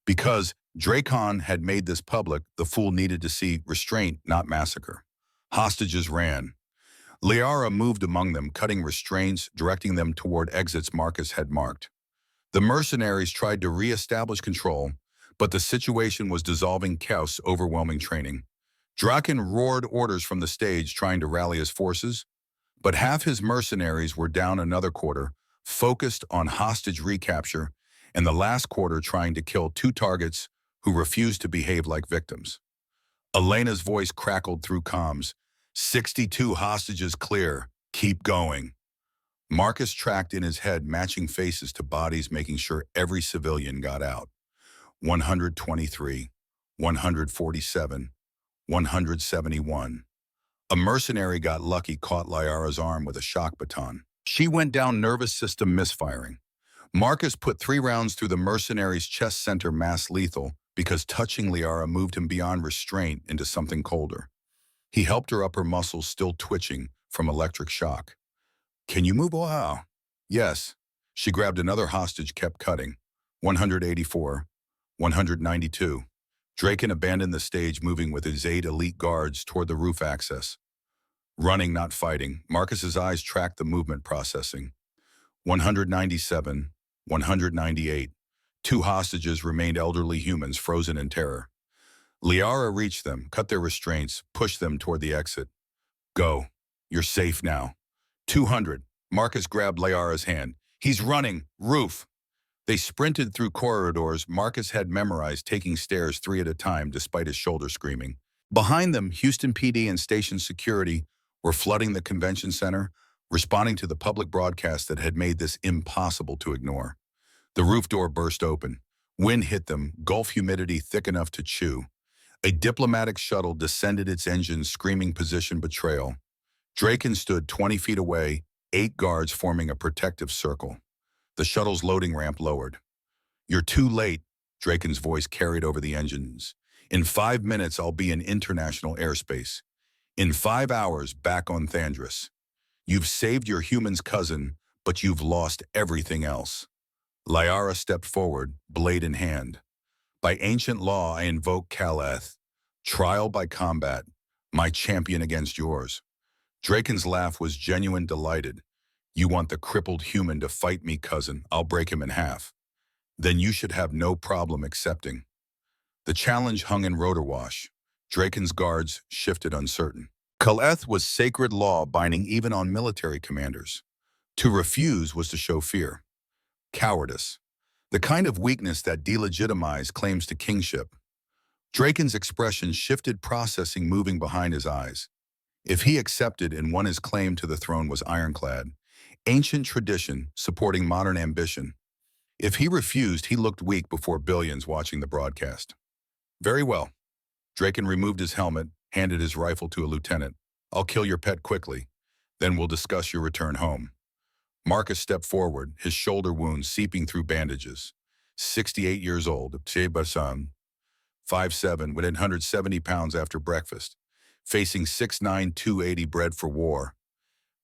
S1: because Drakon had made this public, the fool needed to see restraint, not massacre. Hostages ran. Liara moved among them, cutting restraints, directing them toward exits Marcus had marked. The mercenaries tried to re-establish control, but the situation was dissolving chaos, overwhelming training. Draken roared orders from the stage, trying to rally his forces, but half his mercenaries were down, another quarter focused on hostage recapture, and the last quarter trying to kill 2 targets who refused to behave like victims. Elena's voice crackled through comms. 62 hostages clear. Keep going. Marcus tracked in his head, matching faces to bodies, making sure every civilian got out. 123, 147, 171. A mercenary got lucky, caught Liara's arm with a shock baton. She went down, nervous system misfiring. Marcus put 3 rounds through the mercenary's chest center, mass lethal, because touching Liara moved him beyond restraint into something colder. He helped her up, her muscles still twitching from electric shock. Can you move? Wow. Yes. She grabbed another hostage, kept cutting. 184, 192. Draken abandoned the stage, moving with his 8 elite guards toward the roof access. Running, not fighting, Marcus's eyes tracked the movement, processing. 197, 198. 2 hostages remained, elderly humans frozen in terror. Liara reached them, cut their restraints, pushed them toward the exit. Go. You're safe now. 200. Marcus grabbed Liara's hand. He's running. Roof. They sprinted through corridors Marcus had memorized, taking stairs 3 at a time despite his shoulder screaming. Behind them, Houston PD and station security were flooding the convention center, responding to the public broadcast that had made this impossible to ignore. The roof door burst open. Wind hit them, Gulf humidity thick enough to chew. A diplomatic shuttle descended its engines, screaming position betrayal. Draken stood 20 feet away, 8 guards forming a protective circle. The shuttle's loading ramp lowered. "You're too late," Draken's voice carried over the engines. "In 5 minutes, I'll be in international airspace. In 5 hours, back on Thandris. You've saved your human's cousin, but you've lost everything else." Lyara stepped forward, blade in hand. "By ancient law, I invoke Kaleth. Trial by combat, my champion against yours." Draken's laugh was genuine, delighted. "You want the crippled human to fight me, cousin. I'll break him in half. Then you should have no problem accepting." The challenge hung in rotor wash. Draken's guards shifted uncertain. Kaleth was sacred law, binding even on military commanders. To refuse was to show fear. Cowardice. The kind of weakness that delegitimized claims to kingship. Draken's expression shifted, processing moving behind his eyes. If he accepted and won, his claim to the throne was ironclad. Ancient tradition supporting modern ambition. If he refused, he looked weak before billions watching the broadcast. "Very well." Draken removed his helmet, handed his rifle to a lieutenant. "I'll kill your pet quickly. Then we'll discuss your return home." Marcus stepped forward, his shoulder wound seeping through bandages. 68 years old, 5'7", weighed 170 pounds after breakfast, facing 6'9", 280, bred for war.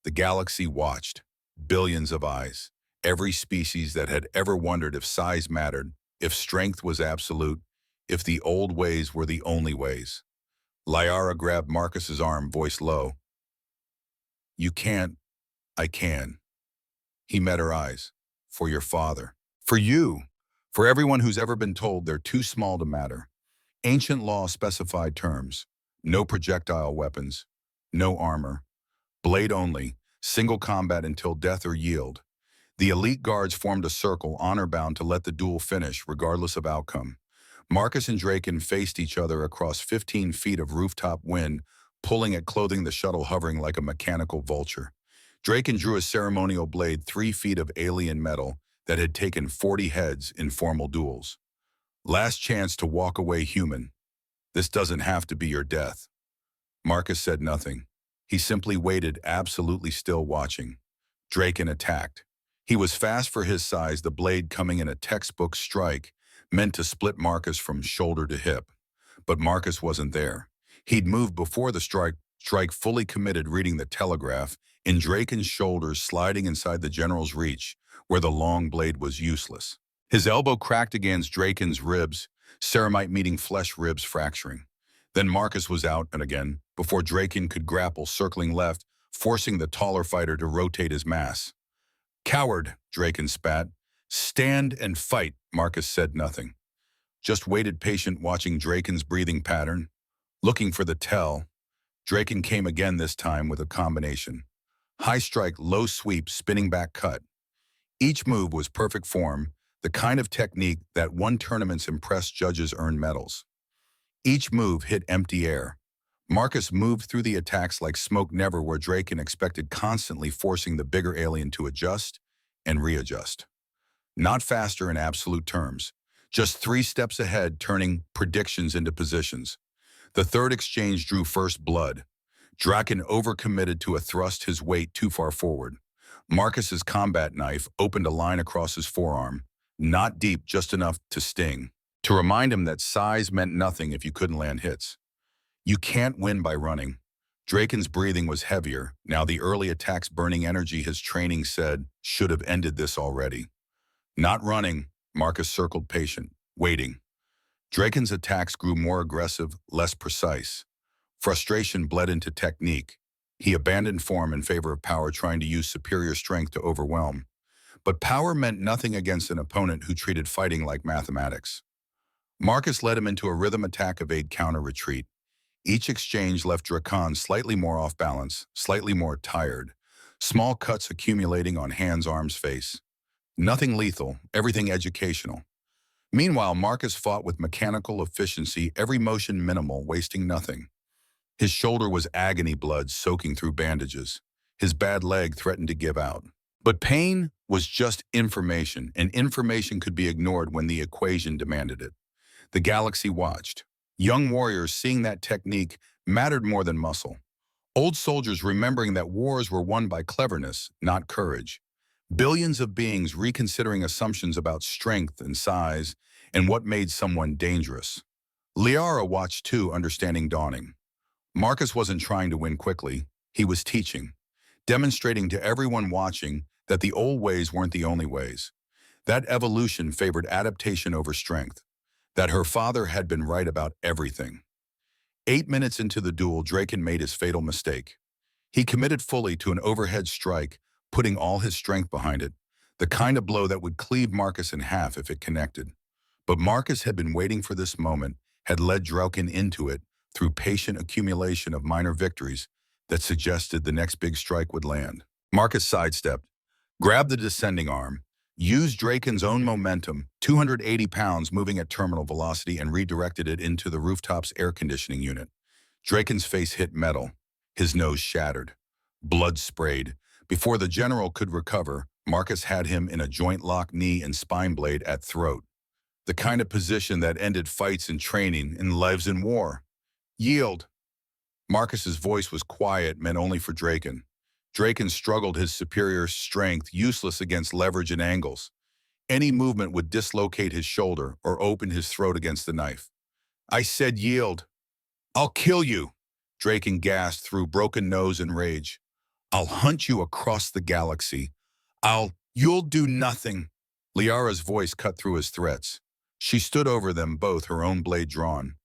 S1: The galaxy watched, billions of eyes, every species that had ever wondered if size mattered, if strength was absolute, if the old ways were the only ways. Lyara grabbed Marcus's arm, voice low. "You can't, I can." He met her eyes. "For your father. For you. For everyone who's ever been told they're too small to matter." Ancient law specified terms. No projectile weapons. No armor. Blade only. Single combat until death or yield. The elite guards formed a circle, honor-bound to let the duel finish, regardless of outcome. Marcus and Draken faced each other across 15 feet of rooftop wind, pulling at clothing, the shuttle hovering like a mechanical vulture. Draken drew a ceremonial blade 3 feet of alien metal that had taken 40 heads in formal duels. "Last chance to walk away human. This doesn't have to be your death." Marcus said nothing. He simply waited, absolutely still, watching. Draken attacked. He was fast for his size, the blade coming in a textbook strike, meant to split Marcus from shoulder to hip. But Marcus wasn't there. He'd moved before the strike, fully committed, reading the telegraph, in Draken's shoulders, sliding inside the general's reach, where the long blade was useless. His elbow cracked against Draken's ribs, ceramite meeting flesh, ribs fracturing. Then Marcus was out and again, before Draken could grapple, circling left, forcing the taller fighter to rotate his mass. "Coward," Draken spat. "Stand and fight." Marcus said nothing. Just waited, patient, watching Draken's breathing pattern, looking for the tell. Draken came again, this time with a combination. High strike, low sweep, spinning back cut. Each move was perfect form, the kind of technique that won tournaments, impressed judges, earned medals. Each move hit empty air. Marcus moved through the attacks like smoke, never where Draken expected, constantly forcing the bigger alien to adjust and readjust. Not faster in absolute terms, just 3 steps ahead, turning predictions into positions. The third exchange drew first blood. Draken overcommitted to a thrust, his weight too far forward. Marcus's combat knife opened a line across his forearm, not deep, just enough to sting, to remind him that size meant nothing if you couldn't land hits. You can't win by running. Draken's breathing was heavier. Now the early attacks burning energy his training said should have ended this already. Not running, Marcus circled, patient, waiting. Draken's attacks grew more aggressive, less precise. Frustration bled into technique. He abandoned form in favor of power, trying to use superior strength to overwhelm. But power meant nothing against an opponent who treated fighting like mathematics. Marcus led him into a rhythm attack, evade, counter, retreat. Each exchange left Draken slightly more off balance, slightly more tired. Small cuts accumulating on hands, arms, face. Nothing lethal, everything educational. Meanwhile, Marcus fought with mechanical efficiency, every motion minimal, wasting nothing. His shoulder was agony blood soaking through bandages. His bad leg threatened to give out. But pain was just information, and information could be ignored when the equation demanded it. The galaxy watched. Young warriors seeing that technique mattered more than muscle. Old soldiers remembering that wars were won by cleverness, not courage. Billions of beings reconsidering assumptions about strength and size and what made someone dangerous. Liara watched too, understanding dawning. Marcus wasn't trying to win quickly. He was teaching, demonstrating to everyone watching that the old ways weren't the only ways. That evolution favored adaptation over strength. That her father had been right about everything. 8 minutes into the duel, Draken made his fatal mistake. He committed fully to an overhead strike, putting all his strength behind it, the kind of blow that would cleave Marcus in half if it connected. But Marcus had been waiting for this moment, had led Draken into it through patient accumulation of minor victories that suggested the next big strike would land. Marcus sidestepped, grabbed the descending arm, used Draken's own momentum, 280 pounds moving at terminal velocity, and redirected it into the rooftop's air conditioning unit. Draken's face hit metal. His nose shattered. Blood sprayed. Before the general could recover, Marcus had him in a joint-lock knee and spine blade at throat. The kind of position that ended fights in training and lives in war. Yield. Marcus's voice was quiet, meant only for Draken. Draken struggled his superior strength, useless against leverage and angles. Any movement would dislocate his shoulder or open his throat against the knife. I said yield. I'll kill you, Draken gasped through broken nose and rage. I'll hunt you across the galaxy. You'll do nothing. Liara's voice cut through his threats. She stood over them both, her own blade drawn.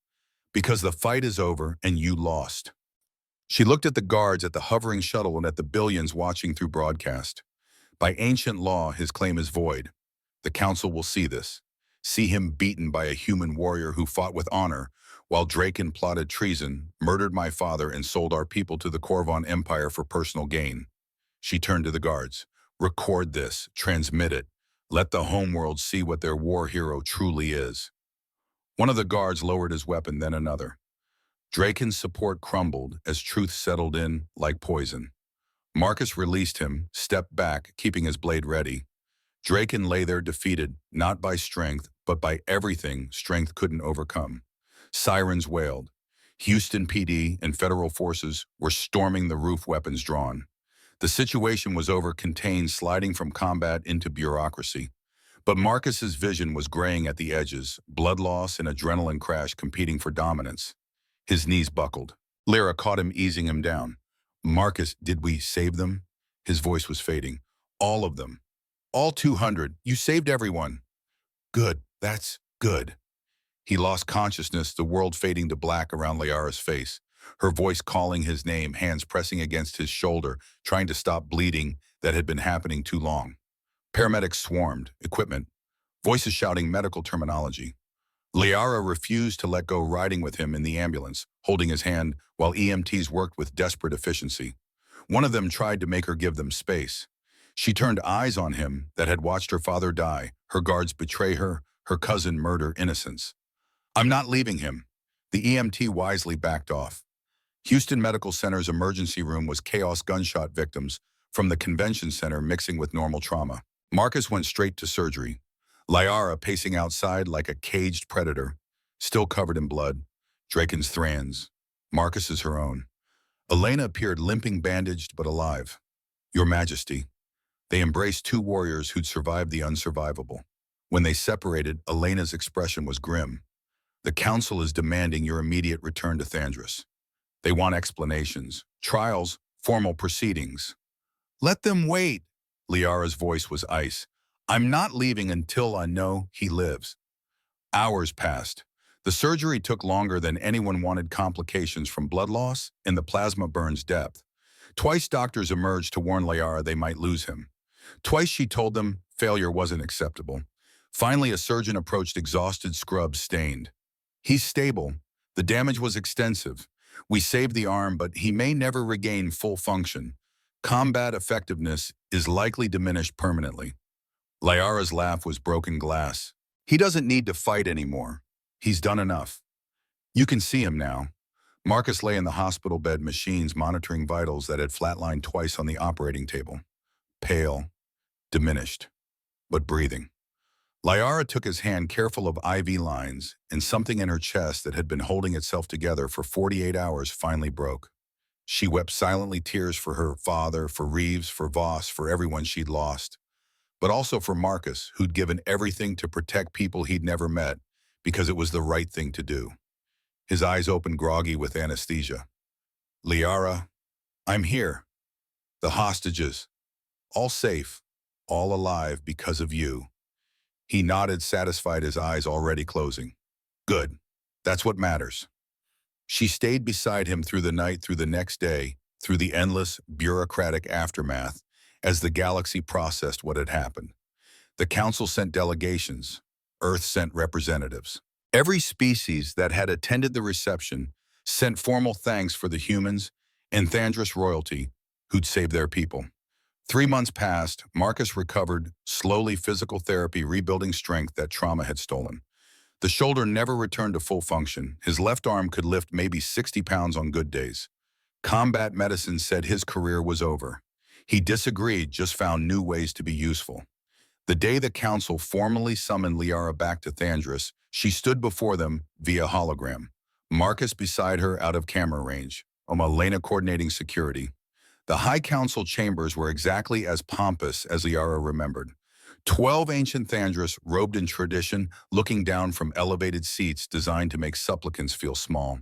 S1: Because the fight is over and you lost. She looked at the guards, at the hovering shuttle, and at the billions watching through broadcast. By ancient law, his claim is void. The council will see this. See him beaten by a human warrior who fought with honor, while Draken plotted treason, murdered my father, and sold our people to the Corvon Empire for personal gain. She turned to the guards. Record this. Transmit it. Let the homeworld see what their war hero truly is. One of the guards lowered his weapon, then another. Draken's support crumbled as truth settled in like poison. Marcus released him, stepped back, keeping his blade ready. Draken lay there defeated, not by strength, but by everything strength couldn't overcome. Sirens wailed. Houston PD and federal forces were storming the roof, weapons drawn. The situation was over, contained, sliding from combat into bureaucracy. But Marcus's vision was graying at the edges, blood loss and adrenaline crash competing for dominance. His knees buckled. Lyra caught him, easing him down. Marcus, did we save them? His voice was fading. All of them. All 200. You saved everyone. Good. That's good. He lost consciousness, the world fading to black around Liara's face. Her voice calling his name, hands pressing against his shoulder, trying to stop bleeding that had been happening too long. Paramedics swarmed, equipment, voices shouting medical terminology. Liara refused to let go, riding with him in the ambulance, holding his hand while EMTs worked with desperate efficiency. One of them tried to make her give them space. She turned eyes on him that had watched her father die, her guards betray her cousin murder innocents. I'm not leaving him. The EMT wisely backed off. Houston Medical Center's emergency room was chaos, gunshot victims from the convention center mixing with normal trauma. Marcus went straight to surgery. Liara pacing outside like a caged predator, still covered in blood. Draken's Thrans. Marcus is her own. Elena appeared limping, bandaged, but alive. Your Majesty. They embraced two warriors who'd survived the unsurvivable. When they separated, Elena's expression was grim. The Council is demanding your immediate return to Thandris. They want explanations, trials, formal proceedings. Let them wait. Liara's voice was ice. I'm not leaving until I know he lives. Hours passed. The surgery took longer than anyone wanted, complications from blood loss and the plasma burn's depth. Twice doctors emerged to warn Liara they might lose him. Twice she told them failure wasn't acceptable. Finally, a surgeon approached, exhausted, scrubbed, stained. He's stable. The damage was extensive. We saved the arm, but he may never regain full function. Combat effectiveness is likely diminished permanently. Liara's laugh was broken glass. He doesn't need to fight anymore. He's done enough. You can see him now. Marcus lay in the hospital bed, machines monitoring vitals that had flatlined twice on the operating table. Pale, diminished, but breathing. Liara took his hand, careful of IV lines, and something in her chest that had been holding itself together for 48 hours finally broke. She wept silently, tears for her father, for Reeves, for Voss, for everyone she'd lost, but also for Marcus, who'd given everything to protect people he'd never met because it was the right thing to do. His eyes opened, groggy with anesthesia. Liara, I'm here. The hostages, all safe, all alive because of you. He nodded, satisfied, his eyes already closing. Good. That's what matters. She stayed beside him through the night, through the next day, through the endless, bureaucratic aftermath, as the galaxy processed what had happened. The Council sent delegations. Earth sent representatives. Every species that had attended the reception sent formal thanks for the humans and Thandris royalty who'd saved their people. 3 months passed. Marcus recovered, slowly, physical therapy rebuilding strength that trauma had stolen. The shoulder never returned to full function. His left arm could lift maybe 60 pounds on good days. Combat medicine said his career was over. He disagreed, just found new ways to be useful. The day the Council formally summoned Liara back to Thandris, she stood before them via hologram. Marcus beside her, out of camera range. Elena coordinating security. The High Council chambers were exactly as pompous as Liara remembered. 12 ancient Thandris, robed in tradition, looking down from elevated seats designed to make supplicants feel small.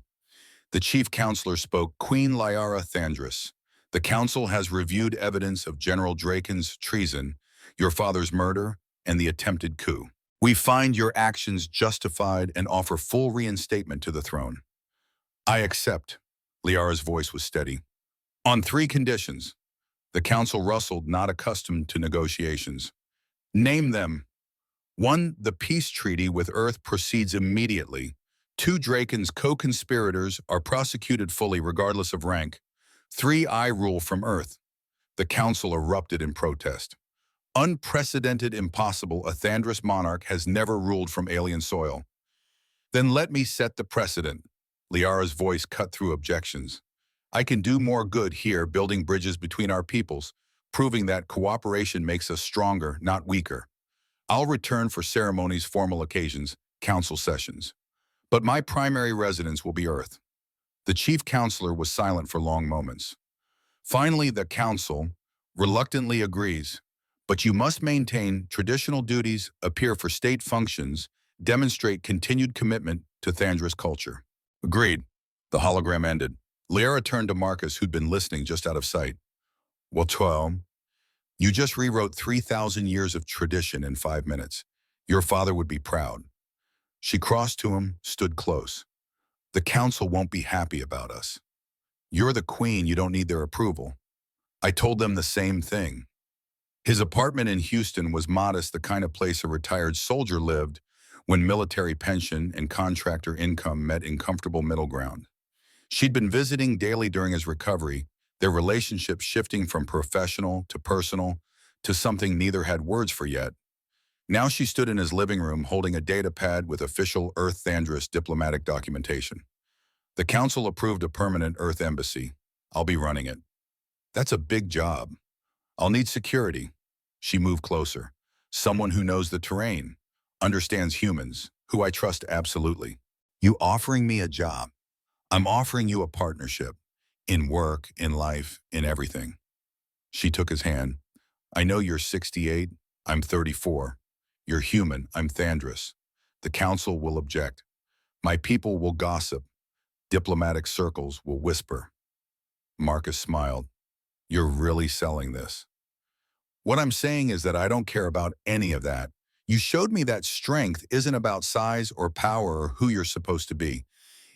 S1: The chief counselor spoke, Queen Liara Thandris. The council has reviewed evidence of General Draken's treason, your father's murder, and the attempted coup. We find your actions justified and offer full reinstatement to the throne. I accept. Liara's voice was steady. On 3 conditions. The council rustled, not accustomed to negotiations. Name them. 1. The peace treaty with Earth proceeds immediately. 2. Draken's co-conspirators are prosecuted fully regardless of rank. 3. I rule from Earth. The council erupted in protest. Unprecedented, impossible. A Thandris monarch has never ruled from alien soil. Then let me set the precedent. Liara's voice cut through objections. I can do more good here, building bridges between our peoples, proving that cooperation makes us stronger, not weaker. I'll return for ceremonies, formal occasions, council sessions. But my primary residence will be Earth. The chief counselor was silent for long moments. Finally, the council reluctantly agrees. But you must maintain traditional duties, appear for state functions, demonstrate continued commitment to Thandris culture. Agreed. The hologram ended. Liara turned to Marcus, who'd been listening just out of sight. Well, 12. You just rewrote 3,000 years of tradition in 5 minutes. Your father would be proud. She crossed to him, stood close. The council won't be happy about us. You're the queen, you don't need their approval. I told them the same thing. His apartment in Houston was modest, the kind of place a retired soldier lived when military pension and contractor income met in comfortable middle ground. She'd been visiting daily during his recovery, their relationship shifting from professional to personal to something neither had words for yet. Now she stood in his living room holding a data pad with official Earth Thandris diplomatic documentation. The council approved a permanent Earth embassy. I'll be running it. That's a big job. I'll need security. She moved closer. Someone who knows the terrain, understands humans, who I trust absolutely. You offering me a job? I'm offering you a partnership. In work, in life, in everything. She took his hand. I know you're 68, I'm 34. You're human, I'm Thandris. The council will object. My people will gossip. Diplomatic circles will whisper. Marcus smiled. You're really selling this. What I'm saying is that I don't care about any of that. You showed me that strength isn't about size or power or who you're supposed to be.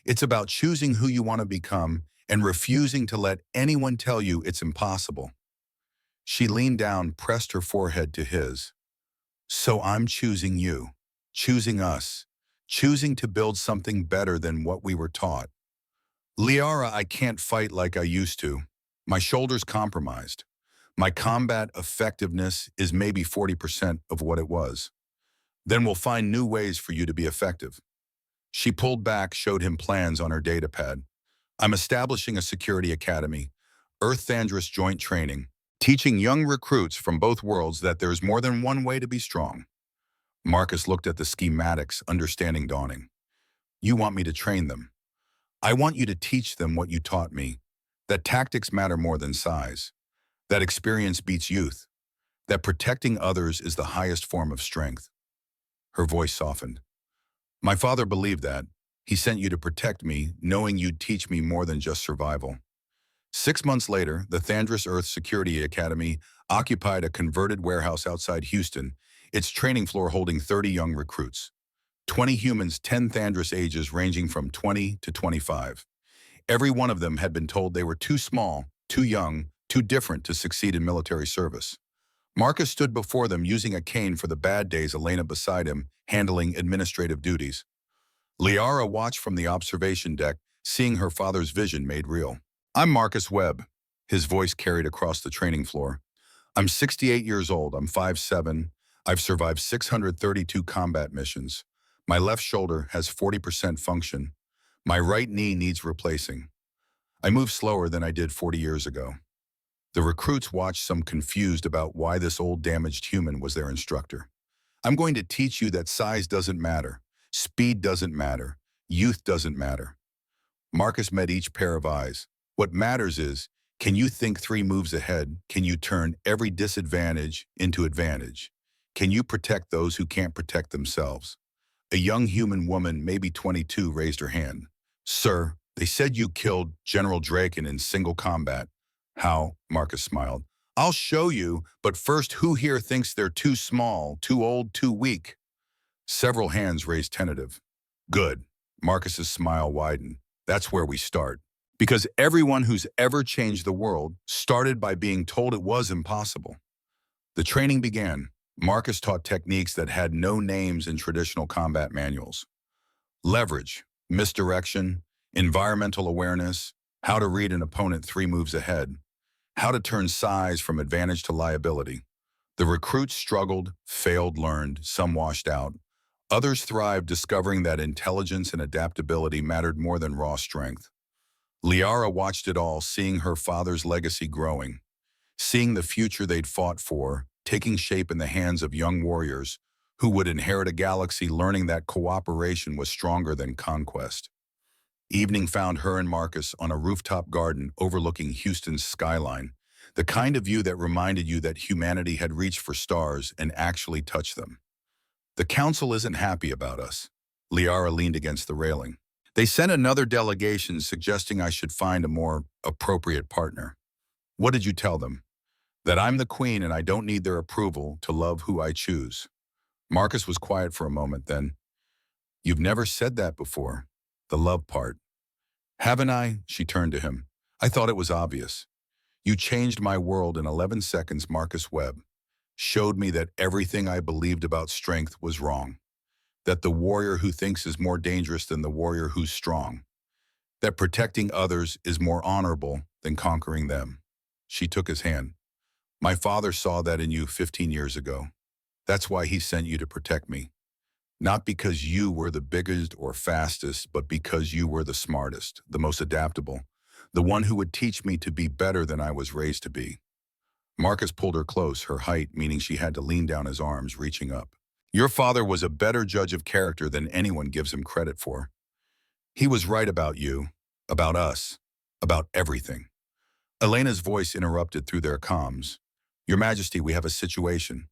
S1: It's about choosing who you want to become and refusing to let anyone tell you it's impossible. She leaned down, pressed her forehead to his. So I'm choosing you, choosing us, choosing to build something better than what we were taught. Liara, I can't fight like I used to. My shoulder's compromised. My combat effectiveness is maybe 40% of what it was. Then we'll find new ways for you to be effective. She pulled back, showed him plans on her datapad. I'm establishing a security academy, Earth-Thandris joint training, teaching young recruits from both worlds that there's more than one way to be strong. Marcus looked at the schematics, understanding dawning. You want me to train them. I want you to teach them what you taught me, that tactics matter more than size, that experience beats youth, that protecting others is the highest form of strength. Her voice softened. My father believed that. He sent you to protect me, knowing you'd teach me more than just survival. 6 months later, the Thandris Earth Security Academy occupied a converted warehouse outside Houston, its training floor holding 30 young recruits. 20 humans, 10 Thandris ages ranging from 20 to 25. Every one of them had been told they were too small, too young, too different to succeed in military service. Marcus stood before them using a cane for the bad days, Elena beside him, handling administrative duties. Liara watched from the observation deck, seeing her father's vision made real. I'm Marcus Webb, his voice carried across the training floor. I'm 68 years old, I'm 5'7". I've survived 632 combat missions. My left shoulder has 40% function. My right knee needs replacing. I move slower than I did 40 years ago. The recruits watched, some confused about why this old damaged human was their instructor. I'm going to teach you that size doesn't matter, speed doesn't matter, youth doesn't matter. Marcus met each pair of eyes. What matters is, can you think 3 moves ahead? Can you turn every disadvantage into advantage? Can you protect those who can't protect themselves? A young human woman, maybe 22, raised her hand. Sir, they said you killed General Draken in single combat. How? Marcus smiled. I'll show you, but first, who here thinks they're too small, too old, too weak? Several hands raised tentative. Good. Marcus's smile widened. That's where we start. Because everyone who's ever changed the world started by being told it was impossible. The training began. Marcus taught techniques that had no names in traditional combat manuals. Leverage, misdirection, environmental awareness, how to read an opponent 3 moves ahead, how to turn size from advantage to liability. The recruits struggled, failed, learned, some washed out. Others thrived, discovering that intelligence and adaptability mattered more than raw strength. Liara watched it all, seeing her father's legacy growing, seeing the future they'd fought for, taking shape in the hands of young warriors who would inherit a galaxy, learning that cooperation was stronger than conquest. Evening found her and Marcus on a rooftop garden overlooking Houston's skyline, the kind of view that reminded you that humanity had reached for stars and actually touched them. The council isn't happy about us. Liara leaned against the railing. They sent another delegation suggesting I should find a more appropriate partner. What did you tell them? That I'm the queen and I don't need their approval to love who I choose. Marcus was quiet for a moment, then, you've never said that before, the love part. Haven't I? She turned to him. I thought it was obvious. You changed my world in 11 seconds, Marcus Webb. Showed me that everything I believed about strength was wrong. That the warrior who thinks is more dangerous than the warrior who's strong. That protecting others is more honorable than conquering them. She took his hand. My father saw that in you 15 years ago. That's why he sent you to protect me. Not because you were the biggest or fastest, but because you were the smartest, the most adaptable, the one who would teach me to be better than I was raised to be. Marcus pulled her close, her height meaning she had to lean down his arms, reaching up. Your father was a better judge of character than anyone gives him credit for. He was right about you, about us, about everything. Elena's voice interrupted through their comms. Your Majesty, we have a situation.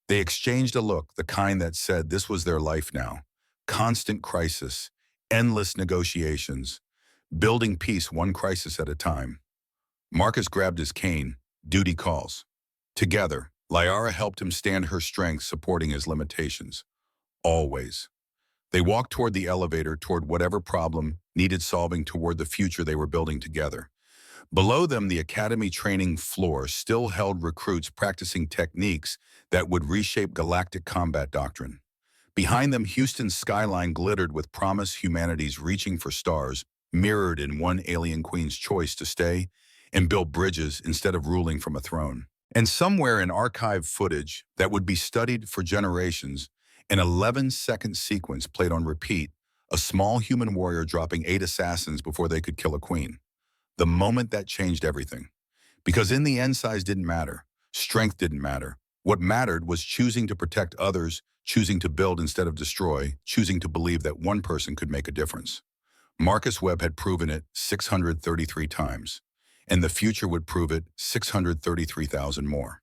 S1: They exchanged a look, the kind that said this was their life now. Constant crisis, endless negotiations, building peace one crisis at a time. Marcus grabbed his cane. Duty calls. Together, Liara helped him stand her strength, supporting his limitations. Always. They walked toward the elevator, toward whatever problem needed solving, toward the future they were building together. Below them, the academy training floor still held recruits practicing techniques that would reshape galactic combat doctrine. Behind them, Houston's skyline glittered with promise, humanity's reaching for stars, mirrored in one alien queen's choice to stay and build bridges instead of ruling from a throne. And somewhere in archived footage that would be studied for generations, an 11-second sequence played on repeat, A small human warrior dropping 8 assassins before they could kill a queen. The moment that changed everything. Because in the end, size didn't matter. Strength didn't matter. What mattered was choosing to protect others, choosing to build instead of destroy, choosing to believe that one person could make a difference. Marcus Webb had proven it 633 times, and the future would prove it 633,000 more.